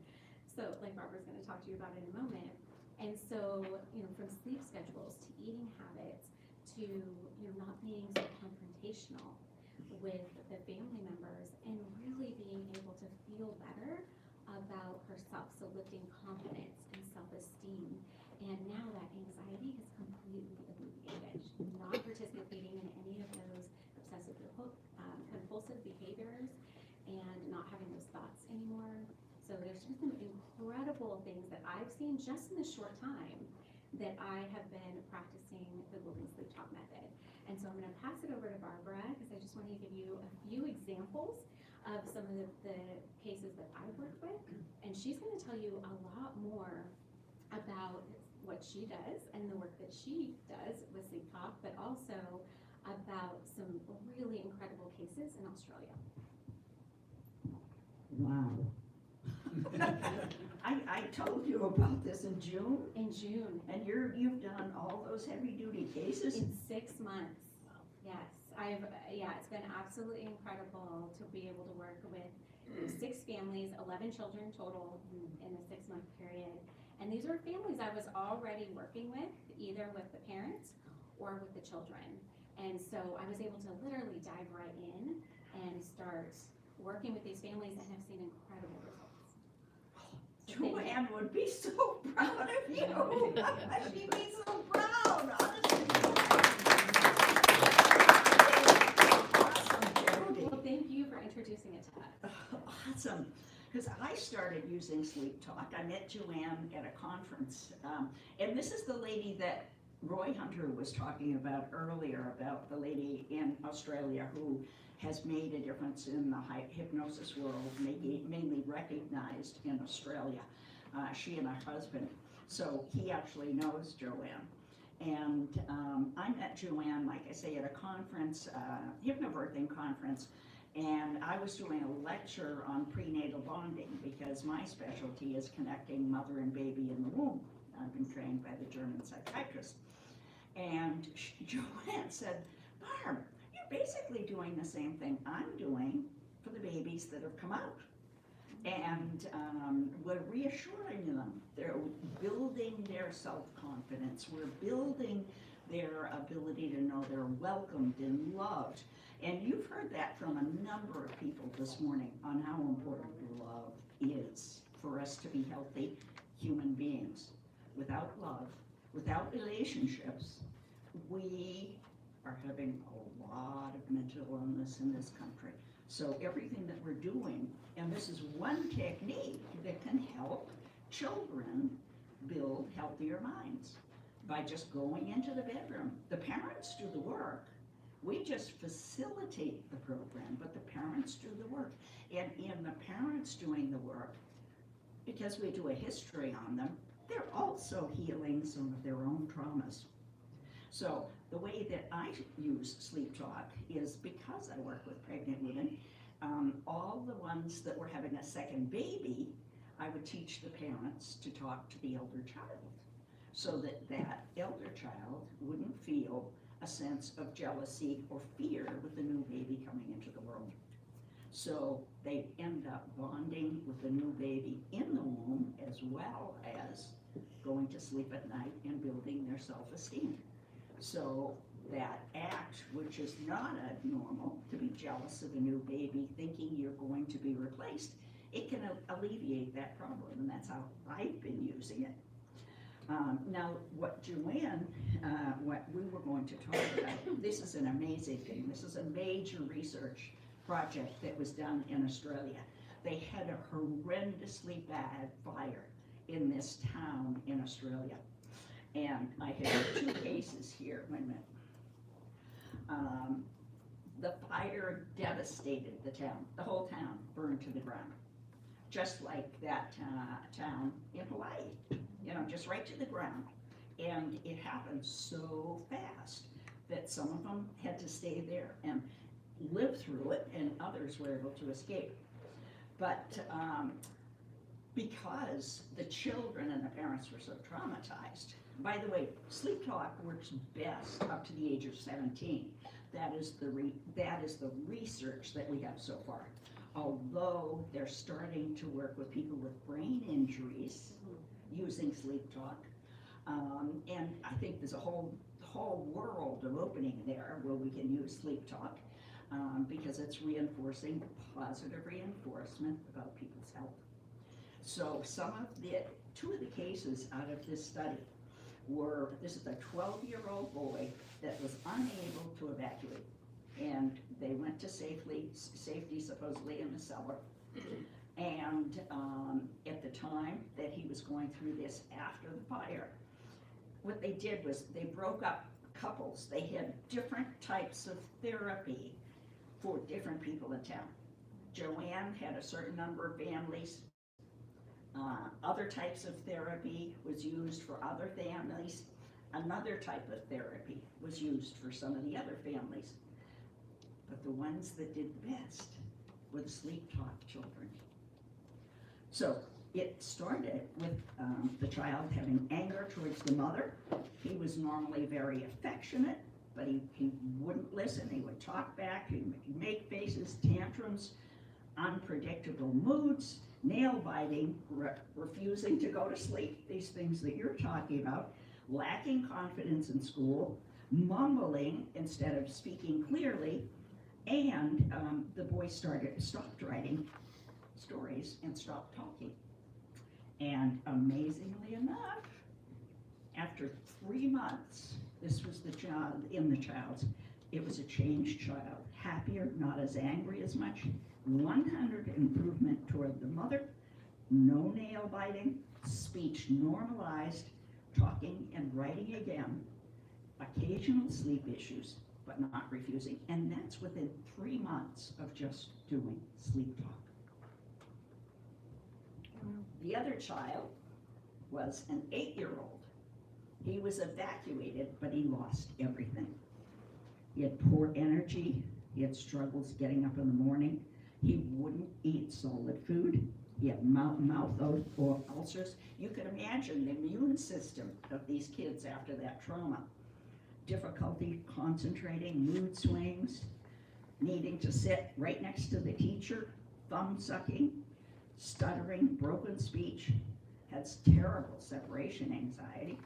So like Barbara's going to talk to you about in a moment. And so, from sleep schedules to eating habits to, not being so confrontational with the family members, and really being able to feel better about herself. So lifting confidence and self-esteem. And now that anxiety has completely alleviated. She's not participating in any of those obsessive compulsive behaviors and not having those thoughts anymore. So there's just some incredible things that I've seen just in the short time that I have been practicing the Golden Sleep Talk method. And so I'm going to pass it over to Barbara because I just want to give you a few examples of some of the cases that I've worked with. And she's going to tell you a lot more about what she does and the work that she does with Sleep Talk, but also about some really incredible cases in Australia.
Wow. I told you about this in June.
In June.
And you've done all those heavy duty cases?
In 6 months. Yes. It's been absolutely incredible to be able to work with 6 families, 11 children total in a 6-month period, And these are families I was already working with, either with the parents or with the children. And so I was able to literally dive right in and start working with these families and have seen incredible results.
Joanne would be so proud of you. She'd be so proud, honestly. Awesome, Jody.
Well, thank you for introducing it to us.
Awesome. Because I started using Sleep Talk. I met Joanne at a conference. And this is the lady that Roy Hunter was talking about earlier, about the lady in Australia who has made a difference in the hypnosis world, mainly recognized in Australia. She and her husband. So he actually knows Joanne. And I met Joanne, like I say, at a conference, hypnobirthing conference, and I was doing a lecture on prenatal bonding because my specialty is connecting mother and baby in the womb. I've been trained by the German psychiatrist. And Joanne said, Barb, you're basically doing the same thing I'm doing for the babies that have come out. And we're reassuring them. They're building their self-confidence. We're building their ability to know they're welcomed and loved. And you've heard that from a number of people this morning on how important love is for us to be healthy human beings. Without love, without relationships, we are having a lot of mental illness in this country. So everything that we're doing, and this is one technique that can help children build healthier minds by just going into the bedroom. The parents do the work. We just facilitate the program, but the parents do the work. And in the parents doing the work, because we do a history on them, they're also healing some of their own traumas. So the way that I use Sleep Talk is because I work with pregnant women, all the ones that were having a second baby, I would teach the parents to talk to the elder child so that that elder child wouldn't feel a sense of jealousy or fear with the new baby coming into the world. So they end up bonding with the new baby in the womb as well as going to sleep at night and building their self-esteem. So that act, which is not abnormal, to be jealous of a new baby, thinking you're going to be replaced, it can alleviate that problem, and that's how I've been using it. Now, what Joanne, what we were going to talk about, this is an amazing thing. This is a major research project that was done in Australia. They had a horrendously bad fire in this town in Australia. And I have two cases here. Wait a minute. The fire devastated the town. The whole town burned to the ground. Just like that town in Hawaii, you know, just right to the ground. And it happened so fast that some of them had to stay there and live through it, and others were able to escape. But because the children and the parents were so traumatized, by the way, Sleep Talk works best up to the age of 17. That is the research that we have so far. Although they're starting to work with people with brain injuries using Sleep Talk, and I think there's a whole world of opening there where we can use Sleep Talk because it's reinforcing positive reinforcement about people's health. So two of the cases out of this study were, this is a 12-year-old boy that was unable to evacuate. And they went to safety supposedly in the cellar. And at the time that he was going through this after the fire, what they did was they broke up couples. They had different types of therapy for different people in town. Joanne had a certain number of families. Other types of therapy was used for other families. Another type of therapy was used for some of the other families. But the ones that did the best were the Sleep Talk children. So it started with the child having anger towards the mother. He was normally very affectionate, but he wouldn't listen. He would talk back, he'd make faces, tantrums, unpredictable moods, nail biting, refusing to go to sleep, these things that you're talking about, lacking confidence in school, mumbling instead of speaking clearly, and the boy stopped writing stories and stopped talking. And amazingly enough, after 3 months, this was the child, it was a changed child, happier, not as angry as much, 100 improvement toward the mother, no nail biting, speech normalized, talking and writing again, occasional sleep issues, but not refusing, and that's within 3 months of just doing sleep talk. The other child was an 8-year-old. He was evacuated, but he lost everything. He had poor energy, he had struggles getting up in the morning, he wouldn't eat solid food, he had mouth ulcers. You can imagine the immune system of these kids after that trauma. Difficulty concentrating, mood swings, needing to sit right next to the teacher, thumb sucking, stuttering, broken speech, has terrible separation anxiety,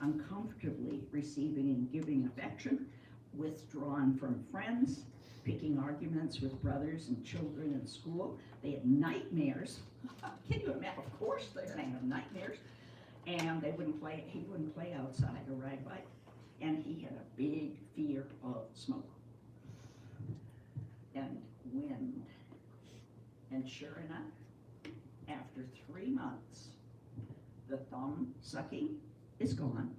uncomfortably receiving and giving affection, withdrawn from friends, picking arguments with brothers and children in school. They had nightmares. Can you imagine? Of course they're going to have nightmares. And he wouldn't play outside or ride bike. And he had a big fear of smoke and wind. And sure enough, after 3 months, the thumb sucking is gone.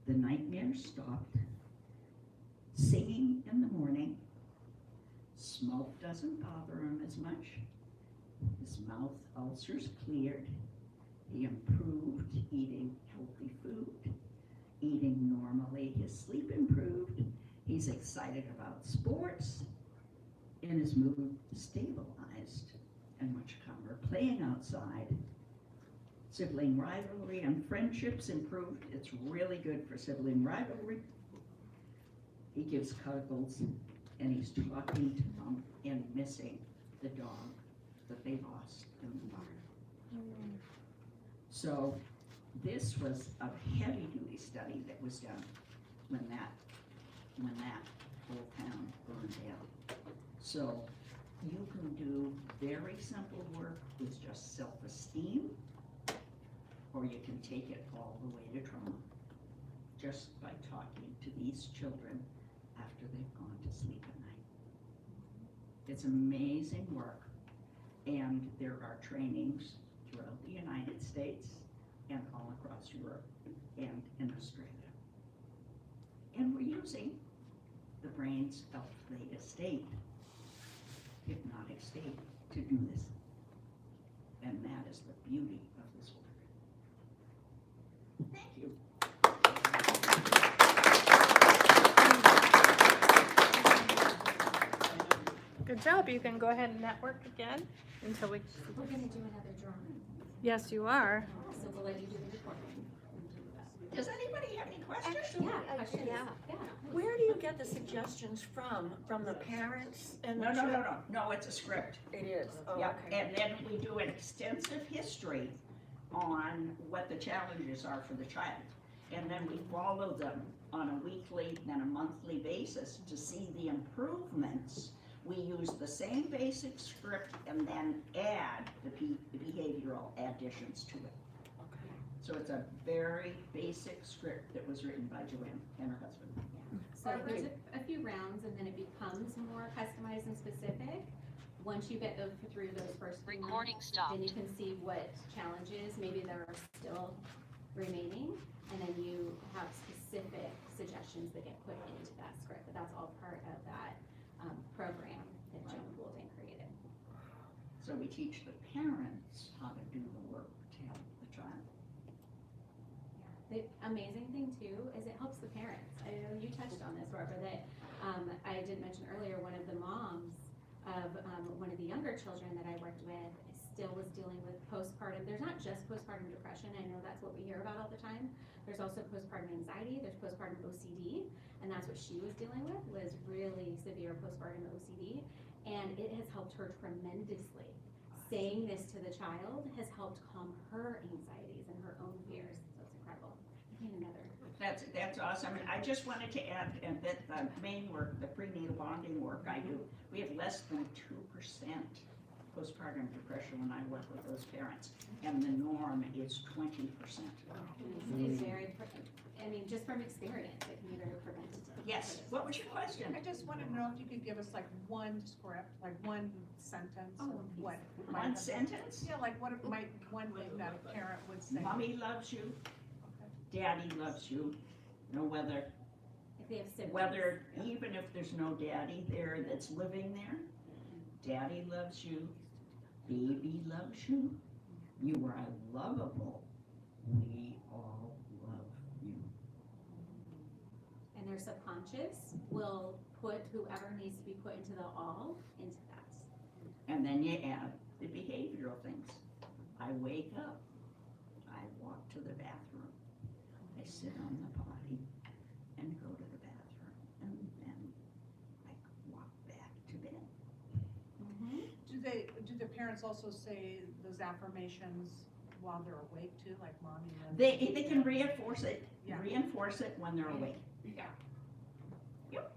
The nightmares stopped. Singing in the morning. Smoke doesn't bother him as much. His mouth ulcers cleared. He improved eating healthy food, eating normally. His sleep improved. He's excited about sports, and his mood stabilized and much calmer. Playing outside. Sibling rivalry and friendships improved. It's really good for sibling rivalry. He gives cuddles, and he's talking to them and missing the dog that they lost in the fire. So this was a heavy-duty study that was done when that whole town burned down. So you can do very simple work with just self-esteem, or you can take it all the way to trauma, just by talking to these children after they've gone to sleep at night. It's amazing work, and there are trainings throughout the United States and all across Europe and in Australia. And we're using the brain's alpha-theta state, hypnotic state, to do this. And that is the beauty of this work. Thank you.
Good job. You can go ahead and network again until we.
We're gonna do another drawing,
Yes, you are.
so we'll let you do the recording.
Does anybody have any questions?
Yeah.
Where do you get the suggestions from? From the parents and the children?
No, it's a script.
It is, oh,
Yeah,
okay.
and then we do an extensive history on what the challenges are for the child. And then we follow them on a weekly and a monthly basis to see the improvements. We use the same basic script and then add the behavioral additions to it.
Okay.
So it's a very basic script that was written by Joanne and her husband.
So there's a few rounds, and then it becomes more customized and specific. Once you get through those first 3
Recording
months,
stopped.
then you can see what challenges maybe there are still remaining, and then you have specific suggestions that get put into that script. But that's all part of that program that Joan Goulden created.
So we teach the parents how to do the work to help the child.
The amazing thing too is it helps the parents. I know you touched on this, Barbara, that I did mention earlier, one of the moms of one of the younger children that I worked with still was dealing with postpartum. There's not just postpartum depression. I know that's what we hear about all the time. There's also postpartum anxiety, there's postpartum OCD, and that's what she was dealing with, was really severe postpartum OCD. And it has helped her tremendously saying this to the child has helped calm her anxieties and her own fears. So it's incredible. And another.
That's awesome. And I just wanted to add that the main work, the prenatal bonding work I do, we have less than 2% postpartum depression when I work with those parents, and the norm is 20%.
It's very, I mean, just from experience, it can be very preventative.
Yes, what was your question?
I just wanted to know if you could give us like one script, like one sentence of what.
One sentence?
Yeah, like what might, one thing that a parent would say.
Mommy loves you, daddy loves you, no whether,
If they have symptoms.
whether, even if there's no daddy there that's living there, daddy loves you, baby loves you, you are lovable, we all love you.
And their subconscious will put whoever needs to be put into the all into that.
And then you add the behavioral things. I wake up, I walk to the bathroom, I sit on the potty and go to the bathroom, and then I walk back to bed.
Do the parents also say those affirmations while they're awake too, like mommy loves
They
you?
can reinforce it,
Yeah.
when they're awake.
Yeah.
Yep.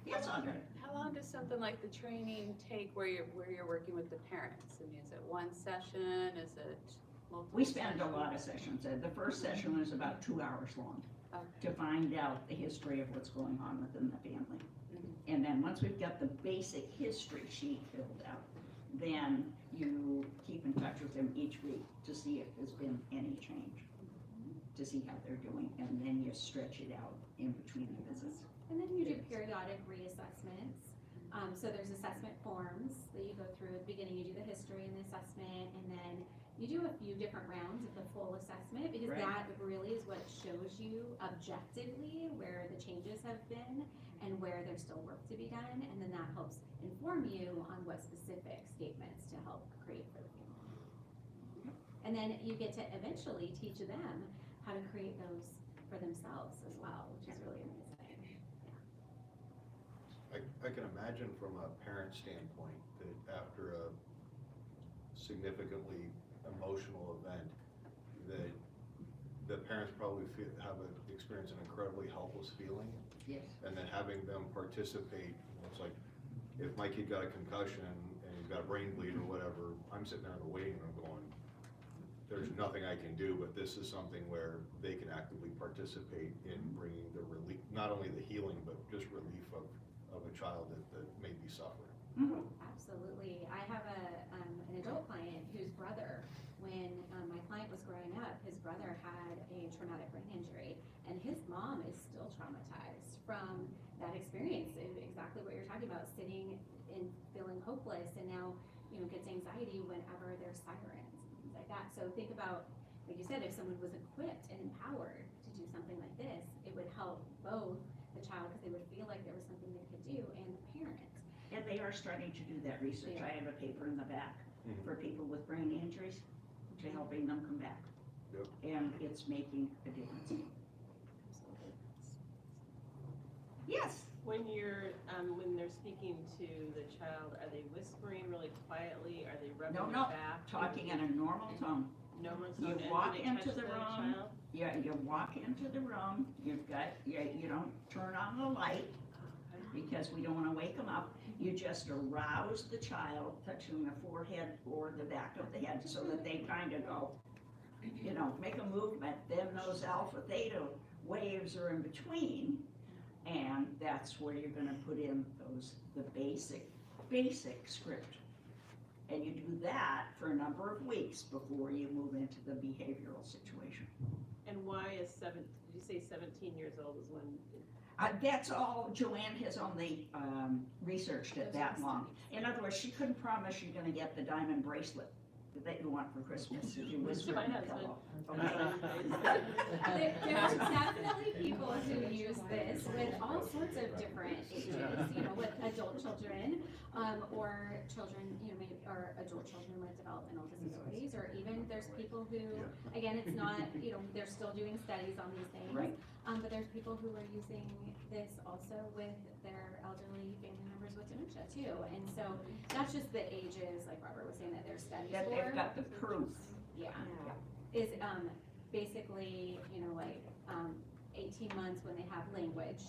Yes, Andre?
How long does something like the training take where you're working with the parents? I mean, is it one session? Is it multiple?
We spend a lot of sessions. The first session is about 2 hours long to find out the history of what's going on within the family. And then once we've got the basic history sheet filled out, then you keep in touch with them each week to see if there's been any change, to see how they're doing, and then you stretch it out in between the visits.
And then you do periodic reassessments. So there's assessment forms that you go through. At the beginning, you do the history and the assessment, and then you do a few different rounds of the full assessment, because
Right.
that really is what shows you objectively where the changes have been and where there's still work to be done, and then that helps inform you on what specific statements to help create for the family. And then you get to eventually teach them how to create those for themselves as well, which is really amazing.
I can imagine from a parent standpoint that after a significantly emotional event, that the parents probably experience an incredibly helpless feeling.
Yes.
And then having them participate, it's like, if my kid got a concussion and he's got a brain bleed or whatever, I'm sitting there in the waiting room going, there's nothing I can do, but this is something where they can actively participate in bringing the relief, not only the healing, but just relief of a child that may be suffering.
Absolutely. I have an adult client whose brother, when my client was growing up, his brother had a traumatic brain injury, and his mom is still traumatized from that experience. Exactly what you're talking about, sitting and feeling hopeless, and now, gets anxiety whenever there's sirens and things like that. So think about, like you said, if someone was equipped and empowered to do something like this, it would help both the child, because they would feel like there was something they could do, and the parent.
And they are starting to do that research. I have a paper in the back for people with brain injuries, to helping them come back.
Yep.
And it's making a difference. Yes?
When you're, when they're speaking to the child, are they whispering really quietly? Are they rubbing
No,
their
no,
back?
talking in a normal tone.
Normal
You
tone, and
walk
do they
into
touch
the room.
child?
Yeah, you walk into the room, you don't turn on the light, because we don't wanna wake them up. You just arouse the child, touching the forehead or the back of the head, so that they kind of go, make a movement. Then those alpha theta waves are in between, and that's where you're gonna put in the basic script. And you do that for a number of weeks before you move into the behavioral situation.
And why is did you say 17 years old is when?
That's all Joanne has only researched it that long. In other words, she couldn't promise you're gonna get the diamond bracelet that you want for Christmas if you whisper
My
in the
husband.
pillow.
There are definitely people who use this with all sorts of different ages, with adult children, or children, maybe, or adult children with developmental disabilities, or even there's people who, again, it's not, they're still doing studies on these things.
Right.
But there's people who are using this also with their elderly family members with dementia too. And so not just the ages, like Barbara was saying, that there's studies
That
for.
they've got the proof.
Yeah. Is basically, 18 months when they have language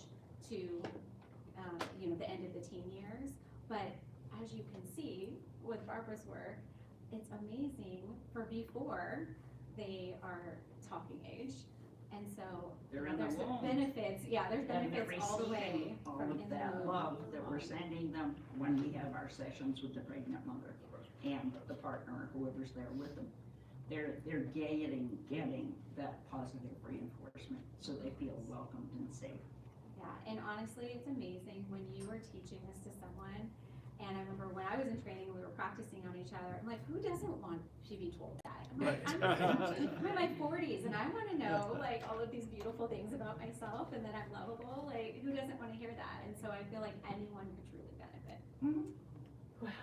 to, the end of the teen years. But as you can see with Barbara's work, it's amazing for before they are talking age. And so
They're in the
there's
womb.
benefits, there's
And they're
benefits all the way
receiving all
from
of
in the
that
womb.
love that we're sending them when we have our sessions with the pregnant mother and the partner, whoever's there with them. They're getting that positive reinforcement, so they feel welcomed and safe.
Yeah, and honestly, it's amazing when you are teaching this to someone. And I remember when I was in training, we were practicing on each other. I'm like, who doesn't want to be told that? I'm like, I'm in my 40s and I want to know like all of these beautiful things about myself and that I'm lovable. Like, who doesn't want to hear that? And so I feel like anyone could truly benefit.
Wow.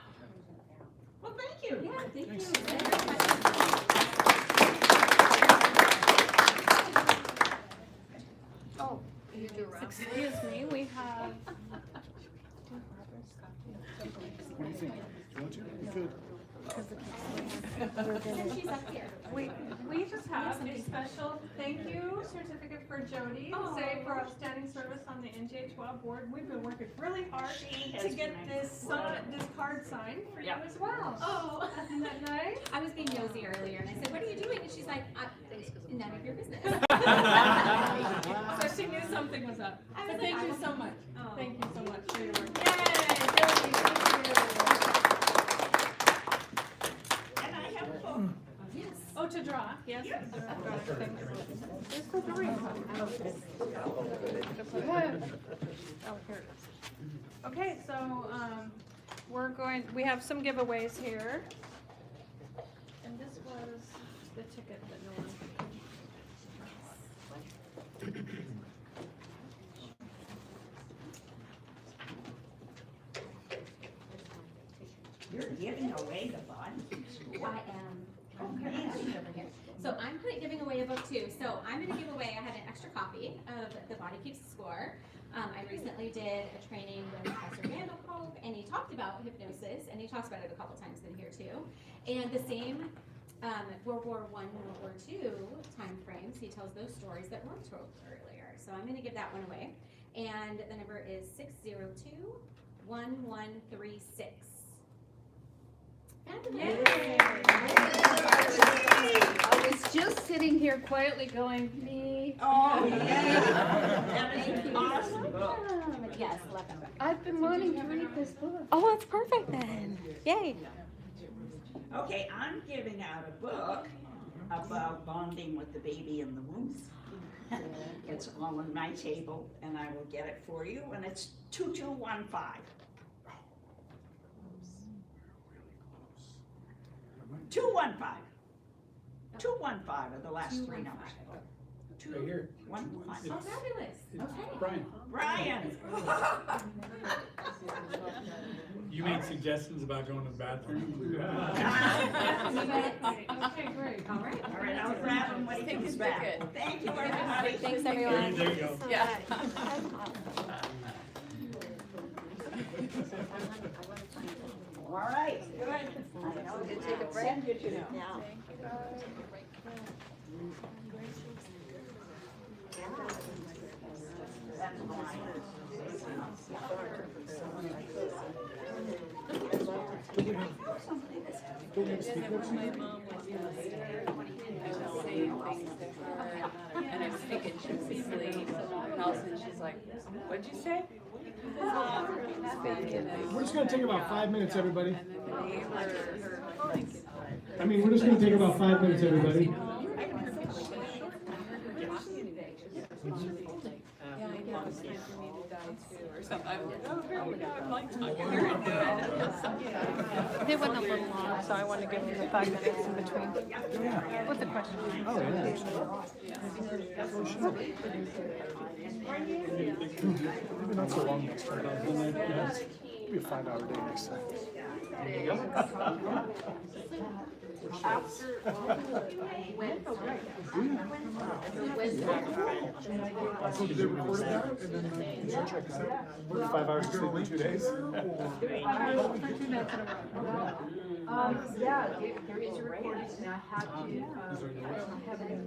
Well, thank you.
Yeah, thank you.
Oh, excuse me, we have.
What do you think? Do you want to? You could.
She's up here.
We just have a special thank you certificate for Jody to say for outstanding service on the NJ12 board. We've been working really hard to get this card signed for you as well.
Oh,
isn't that nice?
I was being nosy earlier and I said, what are you doing? And she's like, none of your business.
So she knew something was up.
I was
So
like,
thank
I
you
will-
so much.
Oh.
Thank you so much for your work.
And I have a book.
Yes.
Oh, to draw, yes.
Yes.
There's the three. Oh, here it is. Okay, so, we have some giveaways here. And this was the ticket that no one.
You're giving away the body score.
I am.
Oh, man.
So I'm giving away a book too. So I'm going to give away, I have an extra copy of The Body Keeps the Score. I recently did a training with Professor Vanderkolk, and he talked about hypnosis, and he talks about it a couple times in here too. And the same World War I, World War II time frames, he tells those stories that were told earlier. So I'm going to give that one away. And the number is 602-1136.
Yay! I was just sitting here quietly going, me.
Oh, yeah. That is awesome.
Yes, love that book.
I've been wanting to read this book. Oh, that's perfect then. Yay.
Okay, I'm giving out a book about bonding with the baby in the womb. It's all on my table, and I will get it for you, and it's 2215. 215. 215 are the last three numbers.
Right here.
215.
Oh, fabulous. Okay.
Brian,
Brian.
you made suggestions about going to the bathroom?
Okay, great.
All right.
All right, I'll grab him when he comes back. Thank you, everybody.
Thanks, everyone.
There you go.
Yeah.
All right, good. I know, did take a break, did you know?
Yeah.
That's mine.
And I was thinking she was asleep, and all of a sudden she's like, what'd you say?
We're just gonna take about 5 minutes, everybody.
And then the neighbor, like,
I mean, we're just gonna take about 5 minutes, everybody.
yeah, I know, it's time for me to die. or something. I'm like, oh, here we go, I'd like to hear it do it.
They went a little long, so I want to give them the 5 minutes in between. What's the question?
Oh, yeah. Maybe not so long next time. Maybe a 5-hour day next time. So did they record that and then check us out? 5 hours of sleep in 2 days?
Yeah, there is a recording, and I have to, have it in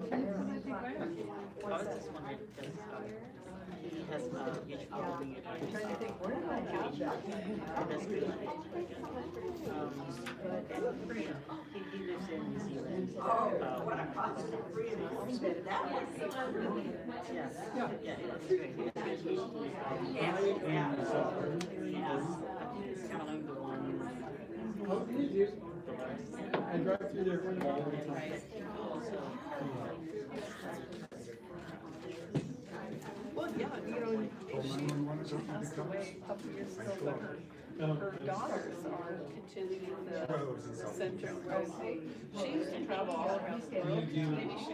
Has
I'm trying to think, where did I have that?
He lives in New Zealand.
Oh, what a constant freedom. That was
Yes. Yeah, it's great. Telling the ones.
I drive through there all the time.
Well, yeah, you know, she passed away a couple years ago, but her daughters are continuing the center where she used to travel all around the world.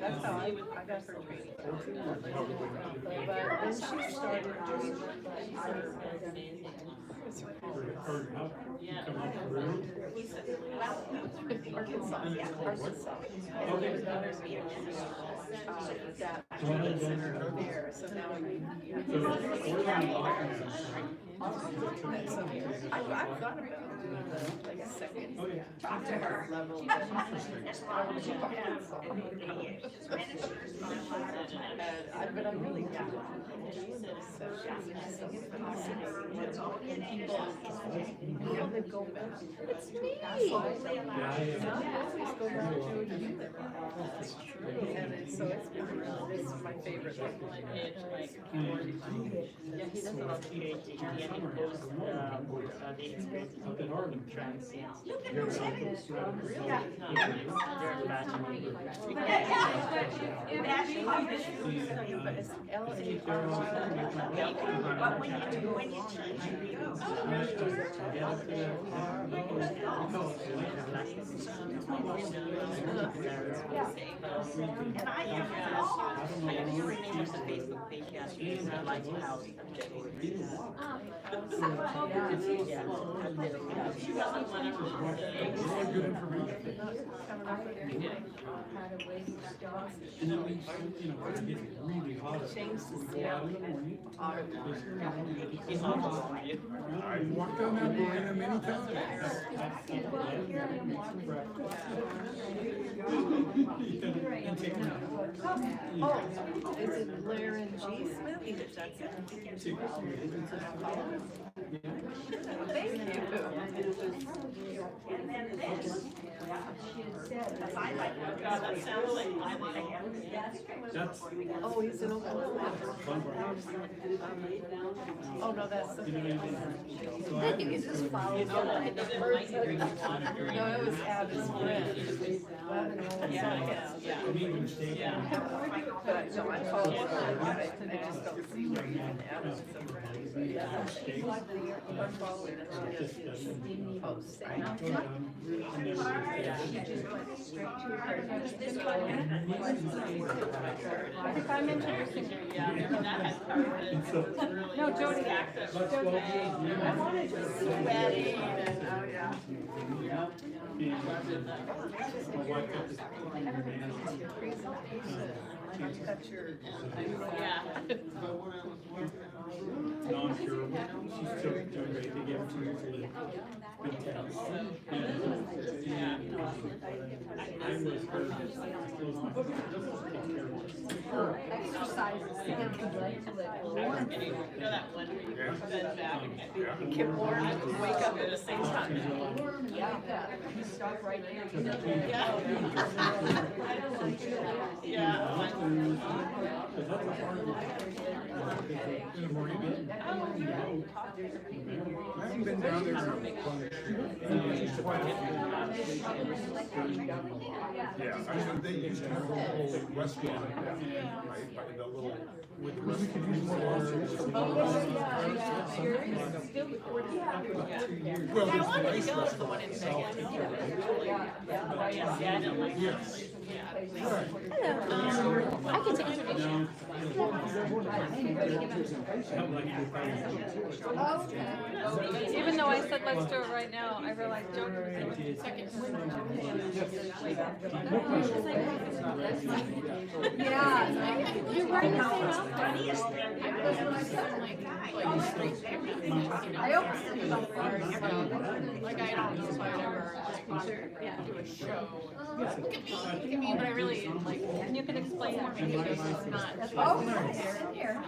That's how I got her training. But then she started doing Arkansas, yeah, Arkansas. And their daughters that training center there, so now I've got about like a second level. But I'm really glad. So they go back. It's me. Always go back to it. And so it's my favorite.
Yeah, he does a lot of PhD and he goes the experience of the organ transcends.
Look at those heavens.
And I have your name is a Facebook page, yes, and I like how
Good information. And then we, you know, it gets really hot.
I've walked down that marina many times.
Oh, is it Laryngees? Thank you.
That sounds like
That's.
Oh, he's in Oklahoma. Oh, no, that's the. I think it just followed. No, it was Abby's friend. Yeah. But no, I followed her. I just don't see where even Abby's a friend. But yeah, she's like I'm following it. She just posts.
If I'm introducing.
No, Jody.
I wanted to see wedding and, oh, yeah. Cut your,
Non-curable. She's still doing great. They give her 2 years to live. Good tennis. And I was her.
Exercises.
You know that one where you bend back and
get warm and wake up at the same time.
Yeah, you stop right here.
I haven't been down there in a bunch.
Yeah, I mean, they used to have a little restaurant, right, by the little, with the restaurant. Well,
I
it's
wanted to
nice
go to the one in
restaurant.
Vegas.
I can take Even though I said let's do it right now, I realized Jody was doing second.
Yeah.
You're wearing the same outfit.
I almost think about
Like I don't know if I'd ever like do a show. Look at me, but I really like.
And you can explain more.
Maybe it's just not.
Oh, here.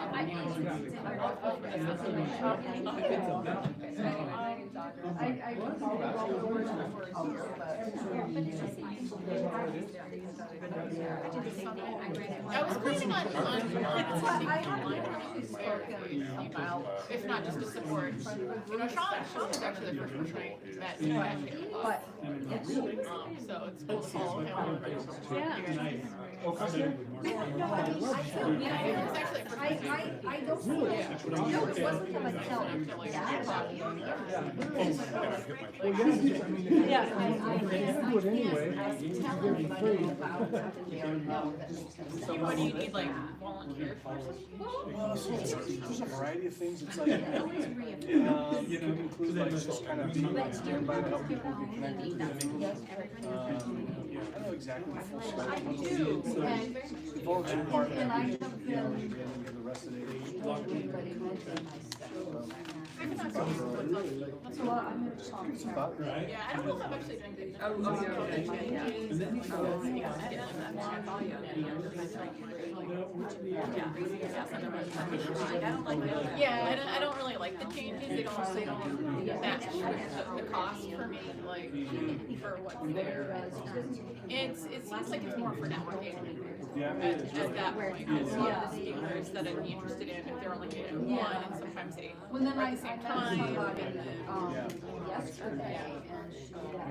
I was planning on if not just to support. You know, Sean was actually the first person I met who actually had
But,
so it's cool to follow him.
Yeah.
I don't know. No, it wasn't till I tell you.
Yeah, I mean, you do it anyway.
So what do you need, like volunteers for?
There's a variety of things. It's like, you can include like just kind of being inspired by a couple people who connected with them. I don't know exactly the full story.
I do, and
The volunteer part,
and I have been.
the rest of the day.
So I'm gonna talk about.
Yeah, I don't know if I've actually done good. Yeah, I don't really like the changes. They don't match the cost for me, like for what's there. It seems like it's more for networking at that point. Because a lot of the speakers that I'd be interested in, if they're only getting one, and sometimes they are at the same time.
Yesterday,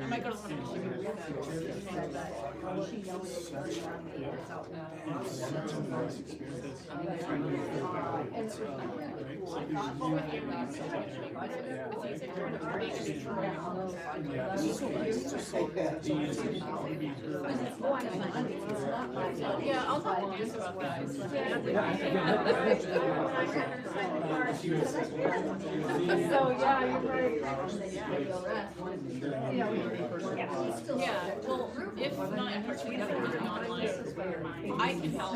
I might go to one of the
she knows very well. And so
yeah, I'll talk to Juice about that.
So, yeah, you're right.
Yeah, well, if not in person, we definitely do online. I can help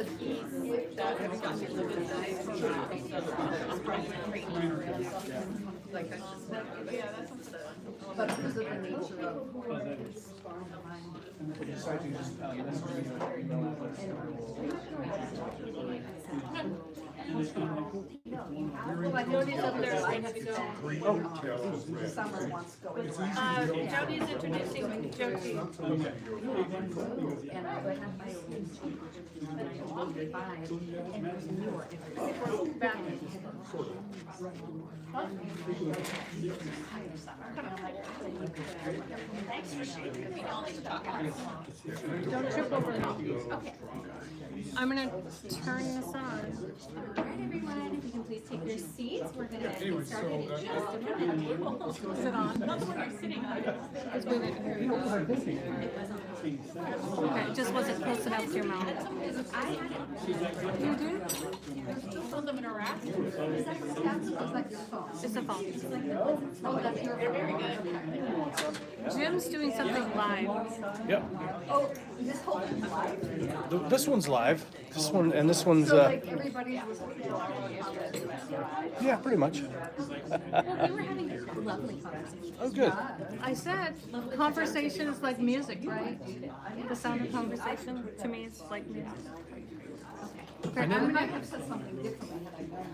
that discussion with the like yeah, that's
but because of the nature of well, I noticed up there, I have to go. Summer wants to go.
Jody's introducing Jody.
And I would have my own but I walked by and there's newer. Back.
thanks for sharing me all these documents.
Don't trip over me. Okay. I'm gonna turn this on.
All right, everyone, if you can please take your seats, we're gonna get started in just a minute.
Sit on.
Not the one you're sitting on.
Because we didn't hear you. Okay, it just wasn't close enough to your mouth. You do?
Hold them in a rack.
It's a phone.
Oh, that's your
Very good.
Jim's doing something live.
Yep.
Oh, this whole thing's live?
This one's live. This one and this one's
So like everybody's listening to
yeah, pretty much.
Well, we were having a lovely conversation.
Oh, good.
I said, conversation is like music, right? The sound of conversation, to me, is like music.
I might have said something different had I done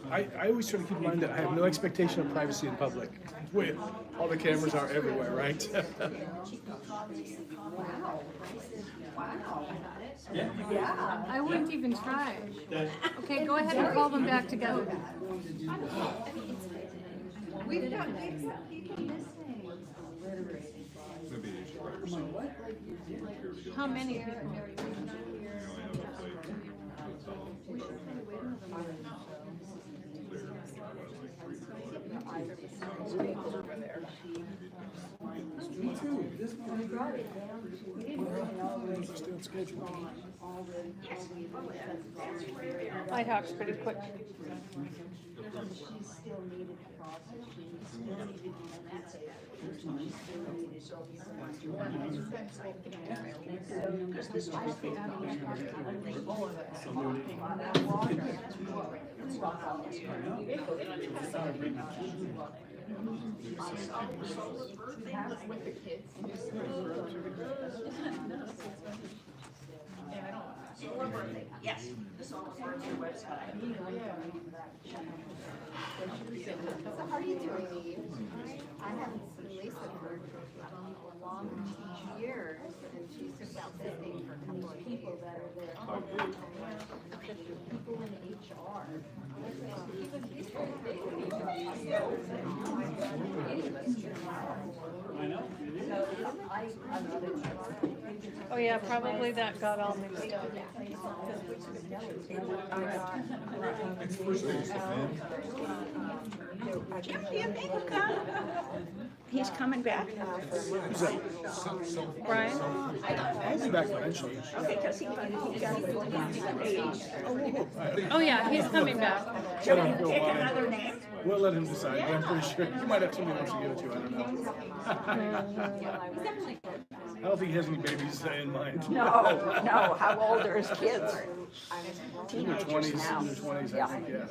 that.
I always try to keep in mind that I have no expectation of privacy in public. Wait, all the cameras are everywhere, right?
Wow. Yeah.
I wouldn't even try. Okay, go ahead and call them back together.
We've got people missing.
How many people?
Me too. Just doing schedule.
My talk's pretty quick.
Yes, this all referred to your website.
So how are you doing, Eve? I haven't seen Lisa for a long years, and she's just out visiting for a couple of people that are there. People in HR.
I know.
Oh yeah, probably that got all mixed up.
He's coming back.
Who's that?
Brian?
I'll be back eventually.
Okay, because he got
Oh yeah, he's coming back.
Should we pick another name?
We'll let him decide, but I'm pretty sure he might have somebody else to give it to. I don't know. I don't think he has any babies in mind.
No, how old are his kids?
In their 20s,
now.
in their 20s, I
Yeah.
think, yeah.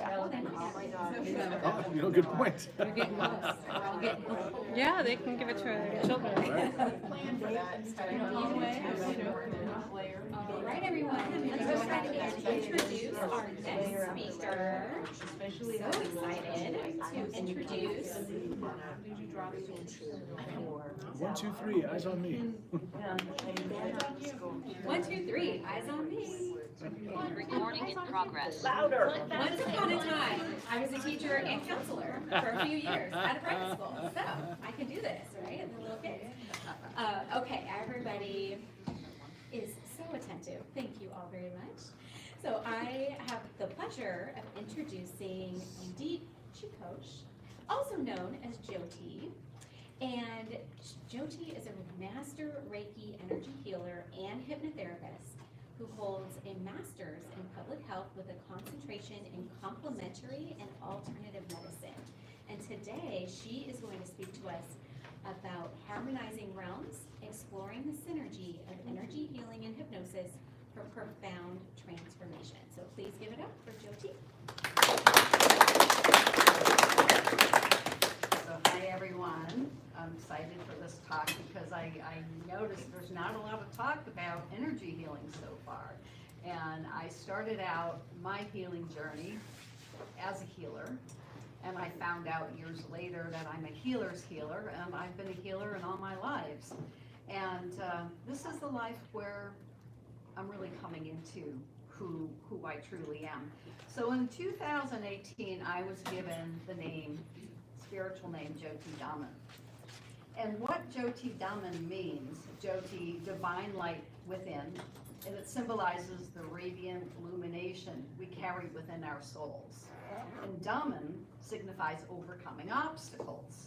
Oh, you know, good point.
Yeah, they can give it to their children.
All right, everyone, let's go ahead and introduce our next speaker. So excited to introduce.
1, 2, 3, eyes on me.
1, 2, 3, eyes on me.
Recording in progress.
Louder.
Once upon a time, I was a teacher and counselor for a few years at a private school, so I can do this, right, and the little kids. Okay, everybody is so attentive. Thank you all very much. So I have the pleasure of introducing Udit Chikosh, also known as Jyoti. And Jyoti is a master Reiki energy healer and hypnotherapist who holds a master's in public health with a concentration in complementary and alternative medicine. And today she is going to speak to us about harmonizing realms, exploring the synergy of energy healing and hypnosis for profound transformation. So please give it up for Jyoti.
So hi everyone, I'm excited for this talk because I noticed there's not a lot of talk about energy healing so far. And I started out my healing journey as a healer, and I found out years later that I'm a healer's healer, and I've been a healer in all my lives. And this is the life where I'm really coming into who I truly am. So in 2018, I was given the spiritual name Jyoti Daman. And what Jyoti Daman means, Jyoti, divine light within, and it symbolizes the radiant illumination we carry within our souls. And Daman signifies overcoming obstacles.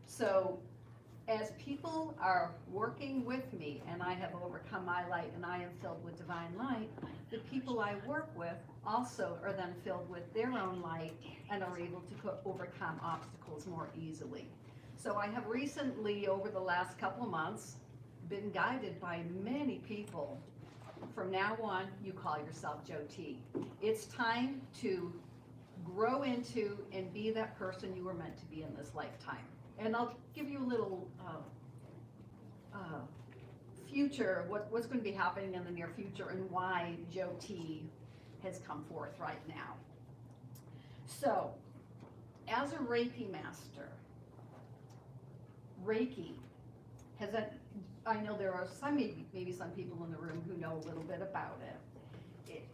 So as people are working with me and I have overcome my light and I am filled with divine light, the people I work with also are then filled with their own light and are able to overcome obstacles more easily. So I have recently, over the last couple of months, been guided by many people. From now on, you call yourself Jyoti. It's time to grow into and be that person you were meant to be in this lifetime. And I'll give you a little future, what's going to be happening in the near future and why Jyoti has come forth right now. So, as a Reiki master, Reiki has I know there are some, maybe some people in the room who know a little bit about it.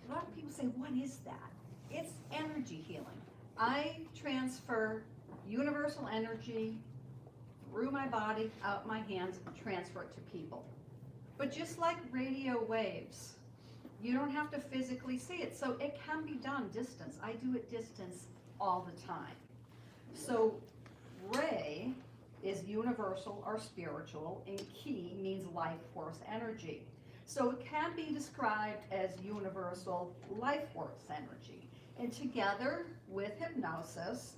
A lot of people say, what is that? It's energy healing. I transfer universal energy through my body, out my hands, transfer it to people. But just like radio waves, you don't have to physically see it, so it can be done distance. I do it distance all the time. So Ray is universal or spiritual, and Ki means life force energy. So it can be described as universal life force energy. And together with hypnosis,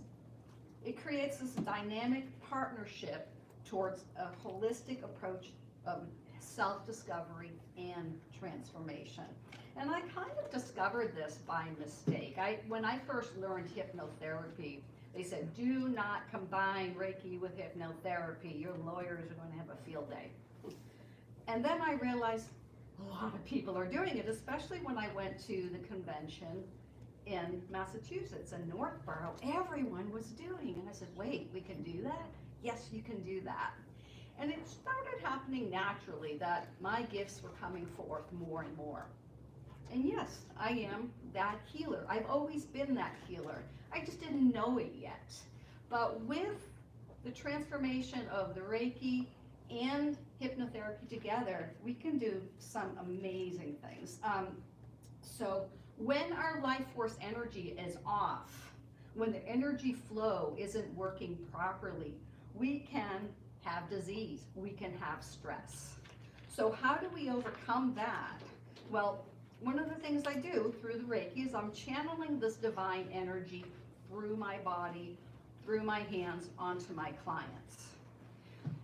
it creates this dynamic partnership towards a holistic approach of self-discovery and transformation. And I kind of discovered this by mistake. When I first learned hypnotherapy, they said, do not combine Reiki with hypnotherapy. Your lawyers are going to have a field day. And then I realized a lot of people are doing it, especially when I went to the convention in Massachusetts, in Northborough. Everyone was doing it. And I said, wait, we can do that? Yes, you can do that. And it started happening naturally that my gifts were coming forth more and more. And yes, I am that healer. I've always been that healer. I just didn't know it yet. But with the transformation of the Reiki and hypnotherapy together, we can do some amazing things. So when our life force energy is off, when the energy flow isn't working properly, we can have disease, we can have stress. So how do we overcome that? Well, one of the things I do through the Reiki is I'm channeling this divine energy through my body, through my hands, onto my clients.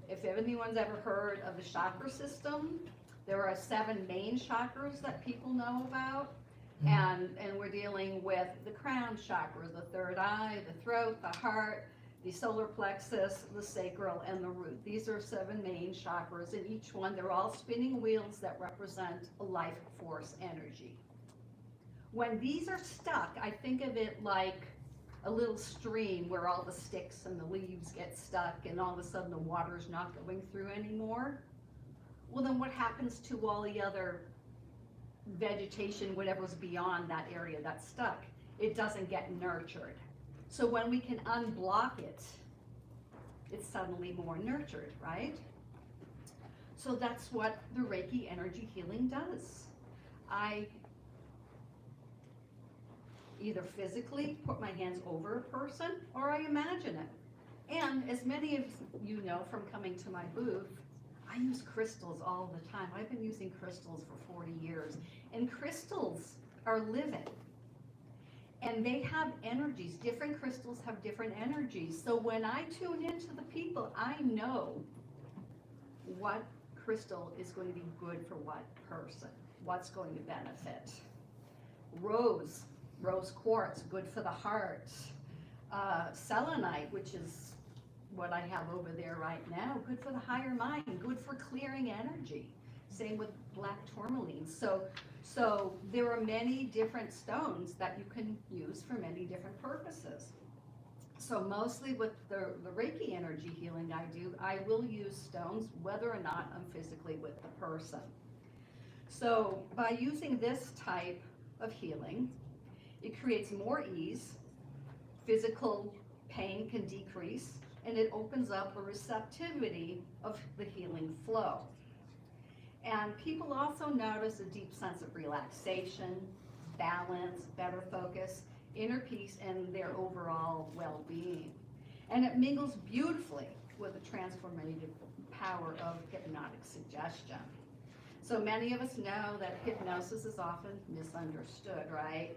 If anyone's ever heard of the chakra system, there are 7 main chakras that people know about. And we're dealing with the crown chakra, the third eye, the throat, the heart, the solar plexus, the sacral, and the root. These are 7 main chakras, and each one, they're all spinning wheels that represent a life force energy. When these are stuck, I think of it like a little stream where all the sticks and the leaves get stuck and all of a sudden the water's not going through anymore. Well, then what happens to all the other vegetation, whatever's beyond that area that's stuck? It doesn't get nurtured. So when we can unblock it, it's suddenly more nurtured, right? So that's what the Reiki energy healing does. I either physically put my hands over a person or I imagine it. And as many of you know from coming to my booth, I use crystals all the time. I've been using crystals for 40 years. And crystals are living. And they have energies. Different crystals have different energies. So when I tune into the people, I know what crystal is going to be good for what person, what's going to benefit. Rose quartz, good for the heart. Selenite, which is what I have over there right now, good for the higher mind, good for clearing energy. Same with black tourmaline. So there are many different stones that you can use for many different purposes. So mostly with the Reiki energy healing I do, I will use stones whether or not I'm physically with the person. So by using this type of healing, it creates more ease, physical pain can decrease, and it opens up a receptivity of the healing flow. And people also notice a deep sense of relaxation, balance, better focus, inner peace, and their overall well-being. And it mingles beautifully with the transformative power of hypnotic suggestion. So many of us know that hypnosis is often misunderstood, right?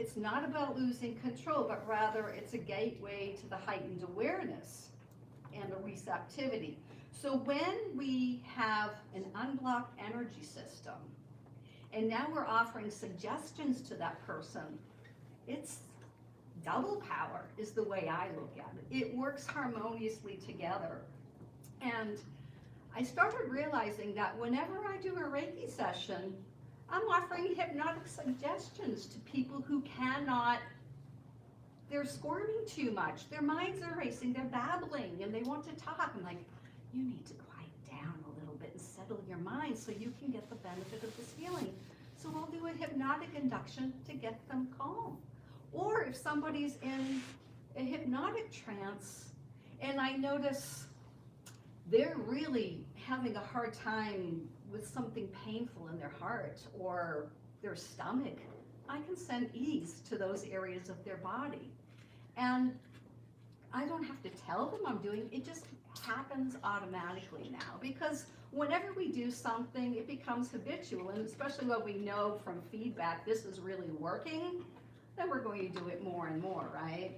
It's not about losing control, but rather it's a gateway to the heightened awareness and the receptivity. So when we have an unblocked energy system, and now we're offering suggestions to that person, it's double power is the way I look at it. It works harmoniously together. And I started realizing that whenever I do a Reiki session, I'm offering hypnotic suggestions to people who cannot, they're squirming too much, their minds are racing, they're babbling, and they want to talk. I'm like, you need to quiet down a little bit and settle your mind so you can get the benefit of this healing. So I'll do a hypnotic induction to get them calm. Or if somebody's in a hypnotic trance and I notice they're really having a hard time with something painful in their heart or their stomach, I can send ease to those areas of their body. And I don't have to tell them I'm doing it, just happens automatically now, because whenever we do something, it becomes habitual, and especially when we know from feedback this is really working, then we're going to do it more and more, right?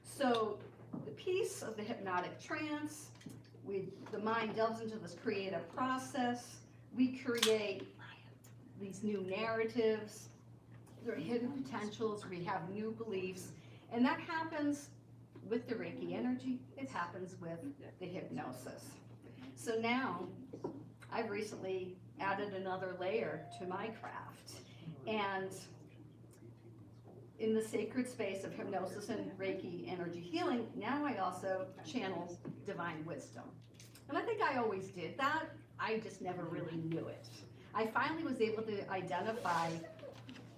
So the piece of the hypnotic trance, the mind delves into this creative process, we create these new narratives, there are hidden potentials, we have new beliefs, and that happens with the Reiki energy, it happens with the hypnosis. So now, I've recently added another layer to my craft, and in the sacred space of hypnosis and Reiki energy healing, now I also channel divine wisdom. And I think I always did that, I just never really knew it. I finally was able to identify,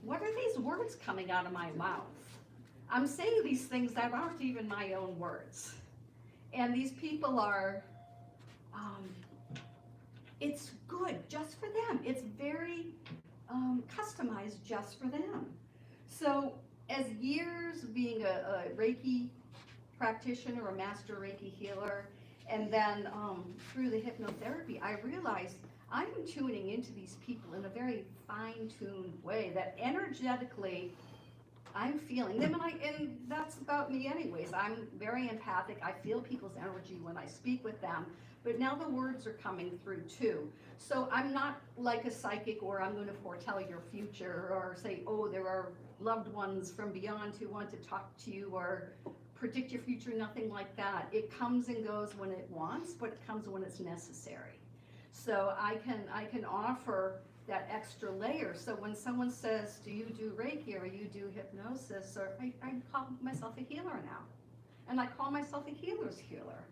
what are these words coming out of my mouth? I'm saying these things that aren't even my own words. And these people are, it's good just for them. It's very customized just for them. So as years being a Reiki practitioner, a master Reiki healer, and then through the hypnotherapy, I realized I'm tuning into these people in a very fine-tuned way that energetically I'm feeling them, and that's about me anyways. I'm very empathic. I feel people's energy when I speak with them, but now the words are coming through too. So I'm not like a psychic where I'm going to foretell your future or say, oh, there are loved ones from beyond who want to talk to you or predict your future, nothing like that. It comes and goes when it wants, but it comes when it's necessary. So I can offer that extra layer. So when someone says, do you do Reiki or you do hypnosis, or I call myself a healer now. And I call myself a healer's healer.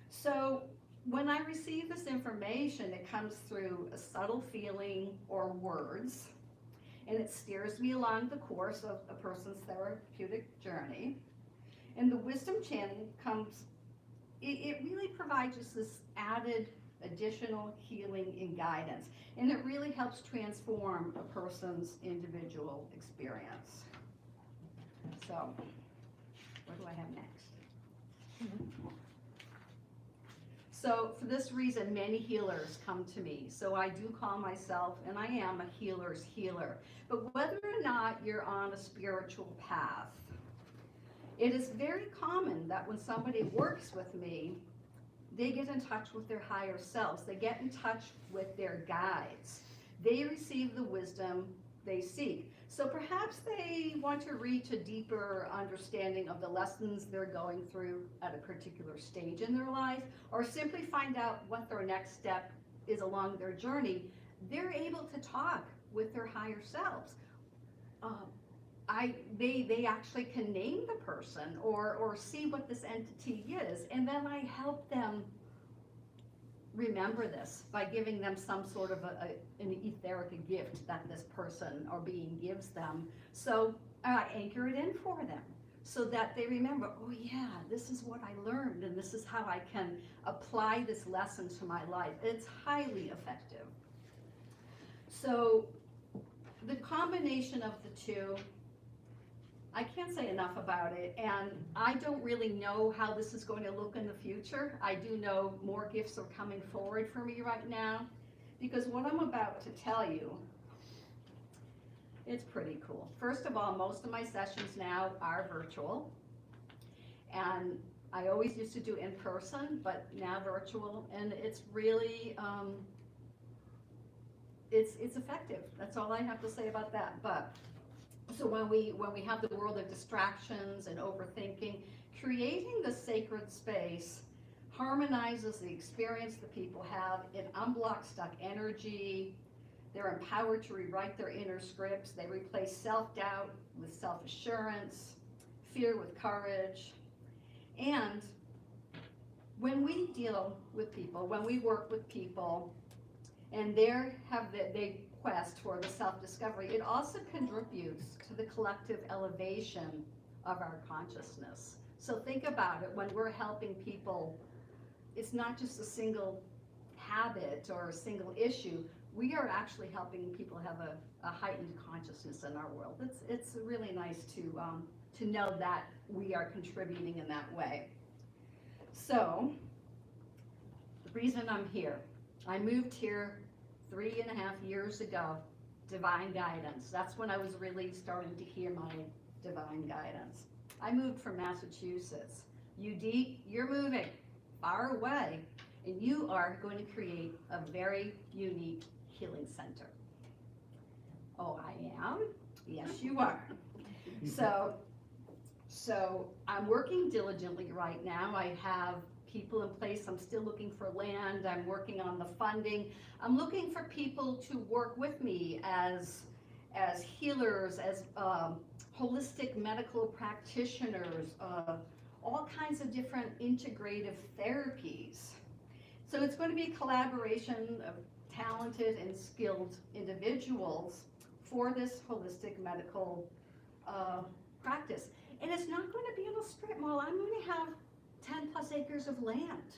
So when I receive this information, it comes through a subtle feeling or words, and it steers me along the course of a person's therapeutic journey. And the wisdom channeling comes, it really provides just this added additional healing and guidance. And it really helps transform a person's individual experience. So, what do I have next? So for this reason, many healers come to me. So I do call myself, and I am a healer's healer. But whether or not you're on a spiritual path, it is very common that when somebody works with me, they get in touch with their higher selves. They get in touch with their guides. They receive the wisdom they seek. So perhaps they want to reach a deeper understanding of the lessons they're going through at a particular stage in their life, or simply find out what their next step is along their journey. They're able to talk with their higher selves. They actually can name the person or see what this entity is, and then I help them remember this by giving them some sort of an etheric gift that this person or being gives them. So I anchor it in for them so that they remember, oh yeah, this is what I learned and this is how I can apply this lesson to my life. It's highly effective. So the combination of the two, I can't say enough about it, and I don't really know how this is going to look in the future. I do know more gifts are coming forward for me right now, because what I'm about to tell you, it's pretty cool. First of all, most of my sessions now are virtual, and I always used to do in person, but now virtual, and it's really, it's effective. That's all I have to say about that. But so when we have the world of distractions and overthinking, creating the sacred space harmonizes the experience that people have. It unblocks stuck energy. They're empowered to rewrite their inner scripts. They replace self-doubt with self-assurance, fear with courage. And when we deal with people, when we work with people, and they quest for the self-discovery, it also contributes to the collective elevation of our consciousness. So think about it, when we're helping people it's not just a single habit or a single issue. We are actually helping people have a heightened consciousness in our world. It's really nice to know that we are contributing in that way. So, the reason I'm here, I moved here 3.5 years ago, divine guidance. That's when I was really starting to hear my divine guidance. I moved from Massachusetts. UD, you're moving far away, and you are going to create a very unique healing center. Oh, I am? Yes, you are. So I'm working diligently right now. I have people in place. I'm still looking for land. I'm working on the funding. I'm looking for people to work with me as healers, as holistic medical practitioners, all kinds of different integrative therapies. So it's going to be a collaboration of talented and skilled individuals for this holistic medical practice. And it's not going to be in a strip mall. I'm going to have 10 plus acres of land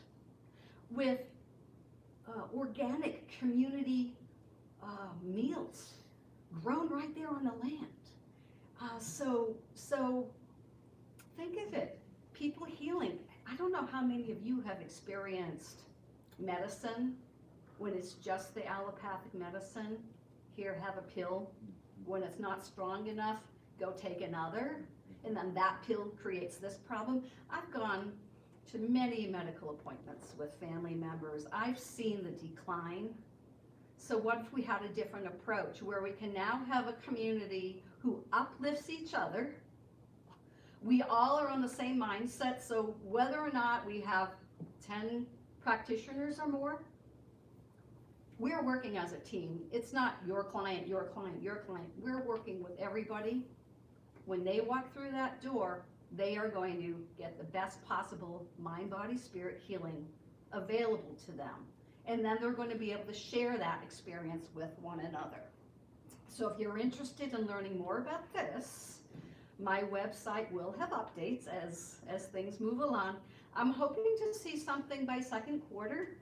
with organic community meals grown right there on the land. So think of it, people healing. I don't know how many of you have experienced medicine when it's just the allopathic medicine. Here, have a pill. When it's not strong enough, go take another. And then that pill creates this problem. I've gone to many medical appointments with family members. I've seen the decline. So what if we had a different approach where we can now have a community who uplifts each other? We all are on the same mindset, so whether or not we have 10 practitioners or more, we're working as a team. It's not your client, your client, your client. We're working with everybody. When they walk through that door, they are going to get the best possible mind, body, spirit healing available to them. And then they're going to be able to share that experience with one another. So if you're interested in learning more about this, my website will have updates as things move along. I'm hoping to see something by second quarter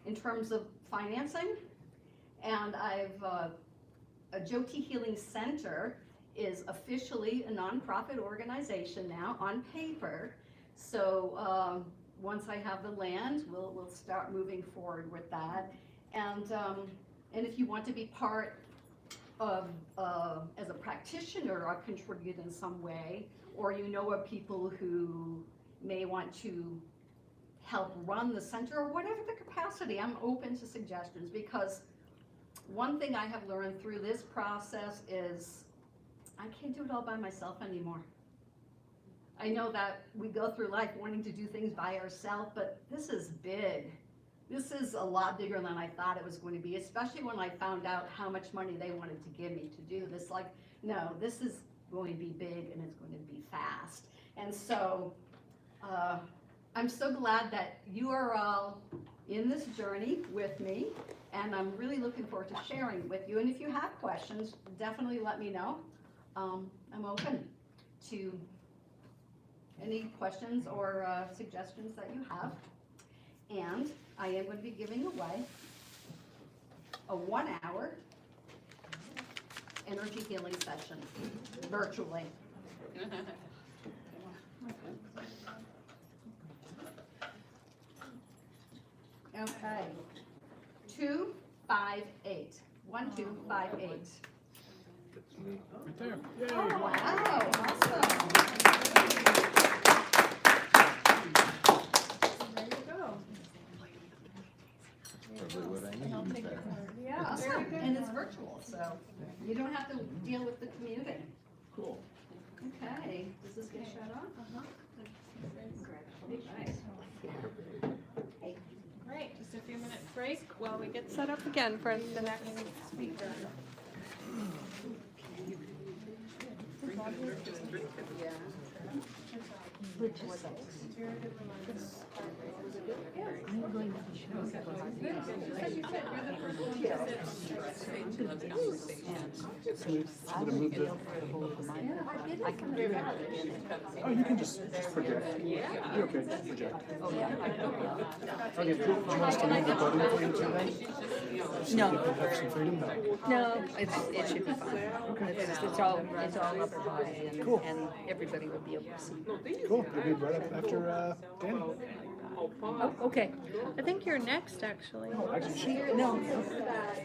in terms of financing. And I've a Jyoti Healing Center is officially a nonprofit organization now on paper. So once I have the land, we'll start moving forward with that. And if you want to be part of, as a practitioner or contribute in some way, or you know of people who may want to help run the center or whatever the capacity, I'm open to suggestions, because one thing I have learned through this process is I can't do it all by myself anymore. I know that we go through life wanting to do things by ourselves, but this is big. This is a lot bigger than I thought it was going to be, especially when I found out how much money they wanted to give me to do this. Like, no, this is going to be big and it's going to be fast. And so I'm so glad that you are all in this journey with me, and I'm really looking forward to sharing with you. And if you have questions, definitely let me know. I'm open to any questions or suggestions that you have. And I am going to be giving away a 1-hour energy healing session virtually. Okay, 258, 1258.
Right there.
Oh, wow, awesome.
There you go.
Probably what I need.
And I'll take it. Yeah,
Awesome.
very good.
And it's virtual, so you don't have to deal with the commuting. Cool. Okay, does this get shut off?
Uh-huh.
Nice.
Great, just a few minutes break while we get set up again for the next speaker.
Yeah.
Logistics.
I'm going to be
I'm gonna move the.
I can do that.
Oh, you can just project. You're okay, just project. Okay, do you want us to move the podium for you too then? So
No.
you can have some freedom back.
No, it should be fine. It's all upper body and,
Cool.
and everybody will be able to see.
Cool, you'll be right up after, Danny.
Oh, okay. I think you're next, actually.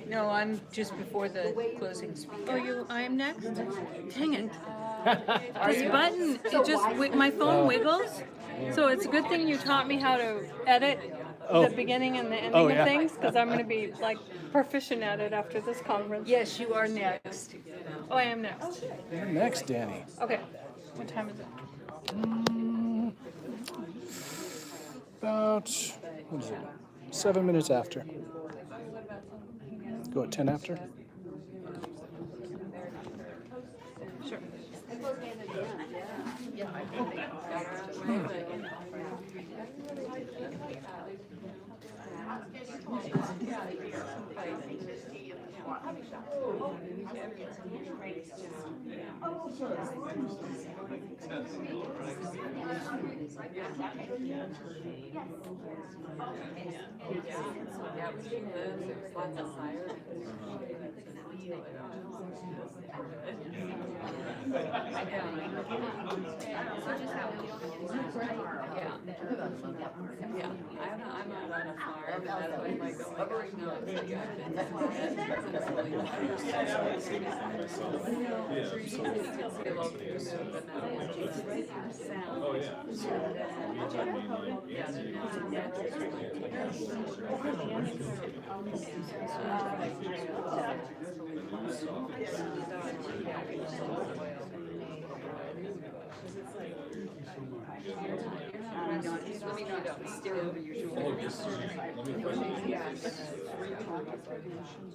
No, I'm just before the closing speaker.
Oh, I'm next? Dang it.
Are
This
you?
button, my phone wiggles. So it's a good thing you taught me how to edit the beginning and the ending of things, because I'm going to be like proficient at it after this conference.
Yes, you are next.
Oh, I am next.
You're next, Danny.
Okay. What time is it?
About, what is it? 7 minutes after. Go at 10 after?
Sure.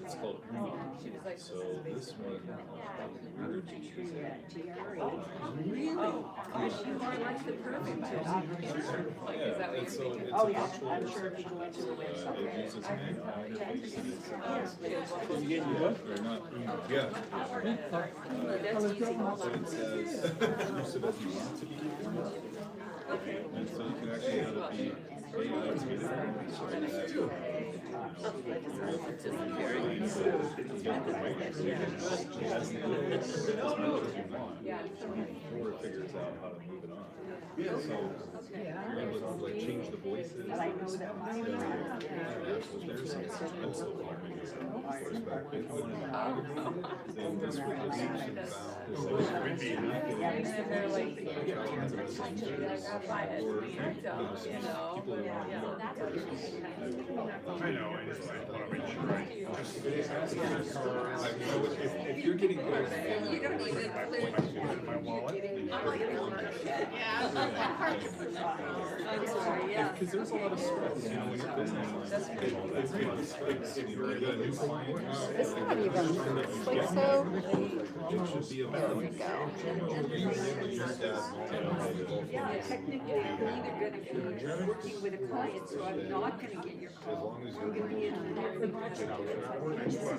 It's called so this one and so you can actually have it be before it figures out how to move it on. So like change the voices.
I know, I just want to make sure if you're getting good, you don't even my wallet.
Because there's a lot of stress, you know, when you're business. If you're a new client,
This one you run like so.
it should be about
There we go.
Yeah, technically, I'm either gonna be working with a client, so I'm not gonna get your call. I'm gonna be in another project. This is my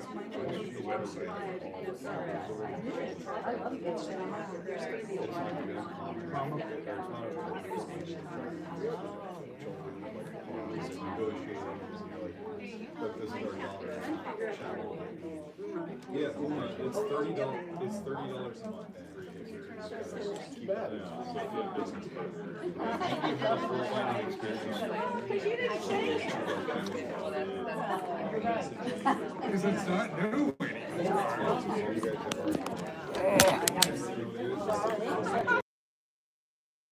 I love it. There's gonna be a lot of
yeah, it's $30. It's $30 a month. Keep it down.
Because it's not new anymore.